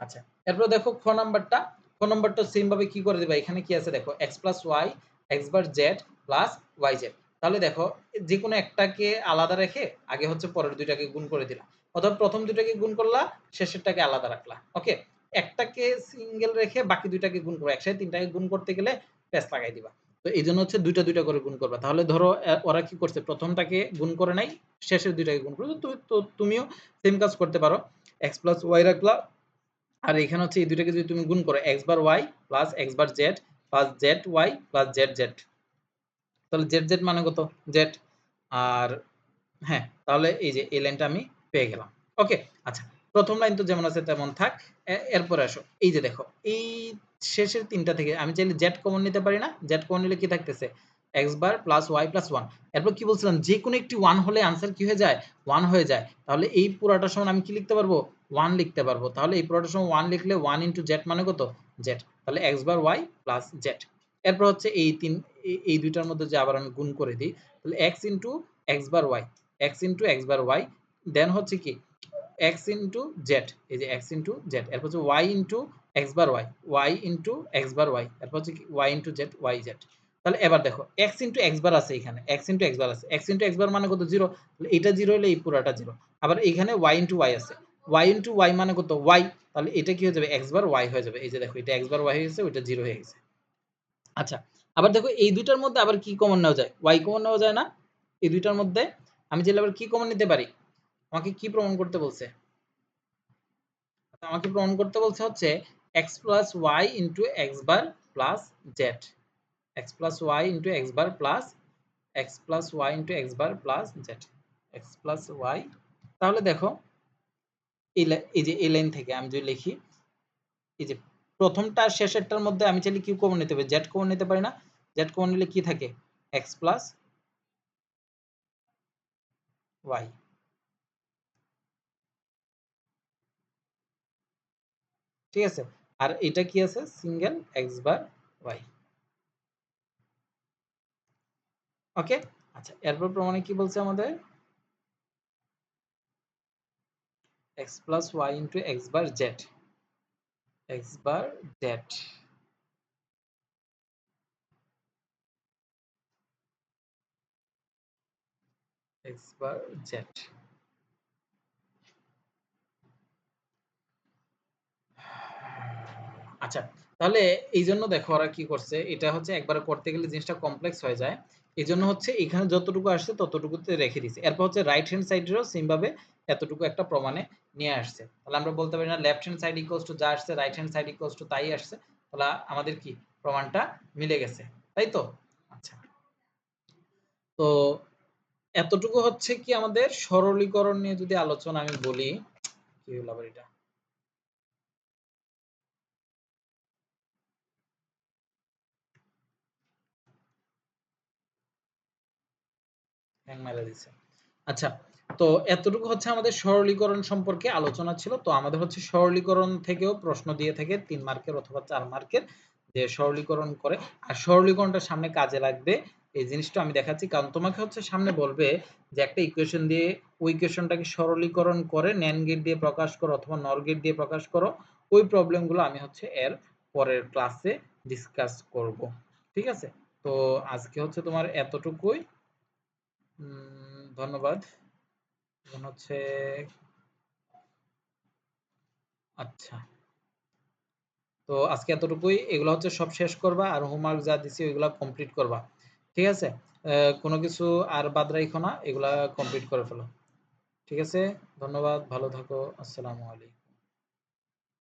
আচ্ছা এরপর দেখো খ নাম্বারটা, খ নাম্বারটা সেম ভাবে কি করে দিবা, এখানে কি আছে দেখো x plus Y x bar Z plus Y Z. তাহলে দেখো যে কোনো একটাকে আলাদা রেখে আগে হচ্ছে পরের দুইটাকে গুণ করে দিলাম, অথবা প্রথম দুইটাকে গুণ করলা শেষেরটাকে আলাদা রাখলা। ওকে, একটাকে সিঙ্গেল রেখে বাকি দুইটাকে গুণ করো, একসাথে তিনটাকে গুণ করতে গেলে প্যাচ লাগাই দিবা। তো এই জন্য হচ্ছে দুইটা দুইটা করে গুণ করবা। তাহলে ধরো ওরা কি করছে, প্রথমটাকে গুণ করে নাই, শেষের দুইটাকে গুণ করো, তুমিও সেম কাজ করতে পারো, এক্স প্লাস ওয়াই রাখলা, আর এখানে হচ্ছে এই দুইটাকে যদি তুমি গুণ করো, X bar Y plus X bar Z plus Z Y plus Z Z, তাহলে জেড জেড মানে কত জেড, আর হ্যাঁ তাহলে এই যে এই লাইনটা আমি পেয়ে গেলাম। ওকে, আচ্ছা প্রথম লাইন তো যেমন আছে তেমন থাক। এরপরে আসো, এই যে দেখো এই শেষের তিনটা থেকে আমি চাইলে জেড কমন নিতে পারি না? জেড কমন নিলে কি থাকতেছে? X bar plus Y plus one. এরপর কি বলছিলাম, যে কোনো একটি ওয়ান হলে আনসার কি হয়ে যায়? ওয়ান হয়ে যায়। তাহলে এই পুরাটার সমান আমি কি লিখতে পারবো? ওয়ান লিখতে পারবো। তাহলে এই পুরাটার সমান ওয়ান লিখলে ওয়ান ইন্টু জেড মানে কত? জেড। তাহলে x bar Y plus Z. এরপর হচ্ছে এই তিন, এই দুইটার মধ্যে যে আবার আমি গুণ করে দিই, তাহলে x into X bar Y, x into X bar Y, দেন হচ্ছে কি x ইন্টু জেড, এই যে x ইন্টু জেড, এরপর হচ্ছে y ইন্টু x বার y, y ইন্টু x বার y, এরপর হচ্ছে y into Z, y Z. তাহলে এবার দেখো x ইন্টু x বার আছে এখানে, x ইন্টু x বার আছে, x ইন্টু x বার মানে কত? 0। তাহলে এটা 0 হলে এই পুরাটা 0। আবার এখানে y ইন্টু y আছে, y ইন্টু y মানে কত? y। তাহলে এটা কি হয়ে যাবে? x বার y হয়ে যাবে। এই যে দেখো এটা x বার y হয়ে গেছে, ওইটা 0 হয়ে গেছে। আচ্ছা, আবার দেখো এই দুইটার মধ্যে আবার কি কমন নেওয়া যায়? y কমন নেওয়া যায় না? এই দুইটার মধ্যে আমি চাইলে আবার কি কমন নিতে পারি? আমাকে কি প্রমাণ করতে বলছে? আমাকে প্রমাণ করতে বলছে হচ্ছে x plus Y into X bar plus Z, X plus Y into X bar plus X plus Y into X bar plus Z, X plus Y. তাহলে দেখো এই যে এই লাইন থেকে আমি যদি লিখি, এই যে প্রথমটা আর শেষেরটার মধ্যে আমি চাইলে কি কমন নিতে পারি? জেড কমন নিতে পারি না? জেড কমন নিলে কি থাকে? X plus Y. ঠিক আছে, আর এটা কি আছে? Single X bar Y. Okay. আচ্ছা, এরপর প্রমাণে কি বলছে আমাদের? x plus y into x bar z, x bar z, x bar z। আচ্ছা, তাহলে এই জন্য দেখো ওরা কি করছে, এটা হচ্ছে একবার করতে গেলে জিনিসটা কমপ্লেক্স হয়ে যায়। এই জন্য হচ্ছে এখানে যতটুকু আসছে ততটুকুতে রেখে দিছে। এরপর হচ্ছে রাইট হ্যান্ড সাইডেরও সেম ভাবে এতটুকু একটা প্রমাণে নিয়ে আসছে। তাহলে আমরা বলতে পারি না left hand side equals to যা আসছে right hand side equals to তাই আসছে। তাহলে আমাদের কি প্রমাণটা মিলে গেছে, তাই তো? আচ্ছা, তো এতটুকু হচ্ছে কি আমাদের সরলীকরণ নিয়ে যদি আলোচনা আমি বলি, কি হলো আবার এটা? হ্যাং মেরে দিছে। আচ্ছা, তো এতটুকু হচ্ছে আমাদের সরলীকরণ সম্পর্কে আলোচনা ছিল। তো আমাদের হচ্ছে সরলীকরণ থেকেও প্রশ্ন দিয়ে থাকে ৩ মার্কের অথবা ৪ মার্কের, যে সরলীকরণ করে। আর সরলীকরণটা সামনে কাজে লাগবে এই জিনিসটা আমি দেখাচ্ছি। কারণ তোমাকে হচ্ছে সামনে বলবে যে একটা ইকুয়েশন দিয়ে ওই ইকুয়েশনটাকে সরলীকরণ করে NAND গেট দিয়ে প্রকাশ করো অথবা NOR গেট দিয়ে প্রকাশ করো। ওই প্রবলেমগুলো আমি হচ্ছে এর পরের ক্লাসে ডিসকাস করব। ঠিক আছে? তো আজকে হচ্ছে তোমার এতটুকুই। ধন্যবাদ। এখন হচ্ছে আচ্ছা, তো আজকে এতটুকুই। এগুলো হচ্ছে সব শেষ করবা আর হোমওয়ার্ক যা দিছি ওইগুলা কমপ্লিট করবা। ঠিক আছে? কোনো কিছু আর বাদ রাইখো না, এগুলা কমপ্লিট করে ফেলো। ঠিক আছে? ধন্যবাদ, ভালো থাকো। আসসালামু আলাইকুম।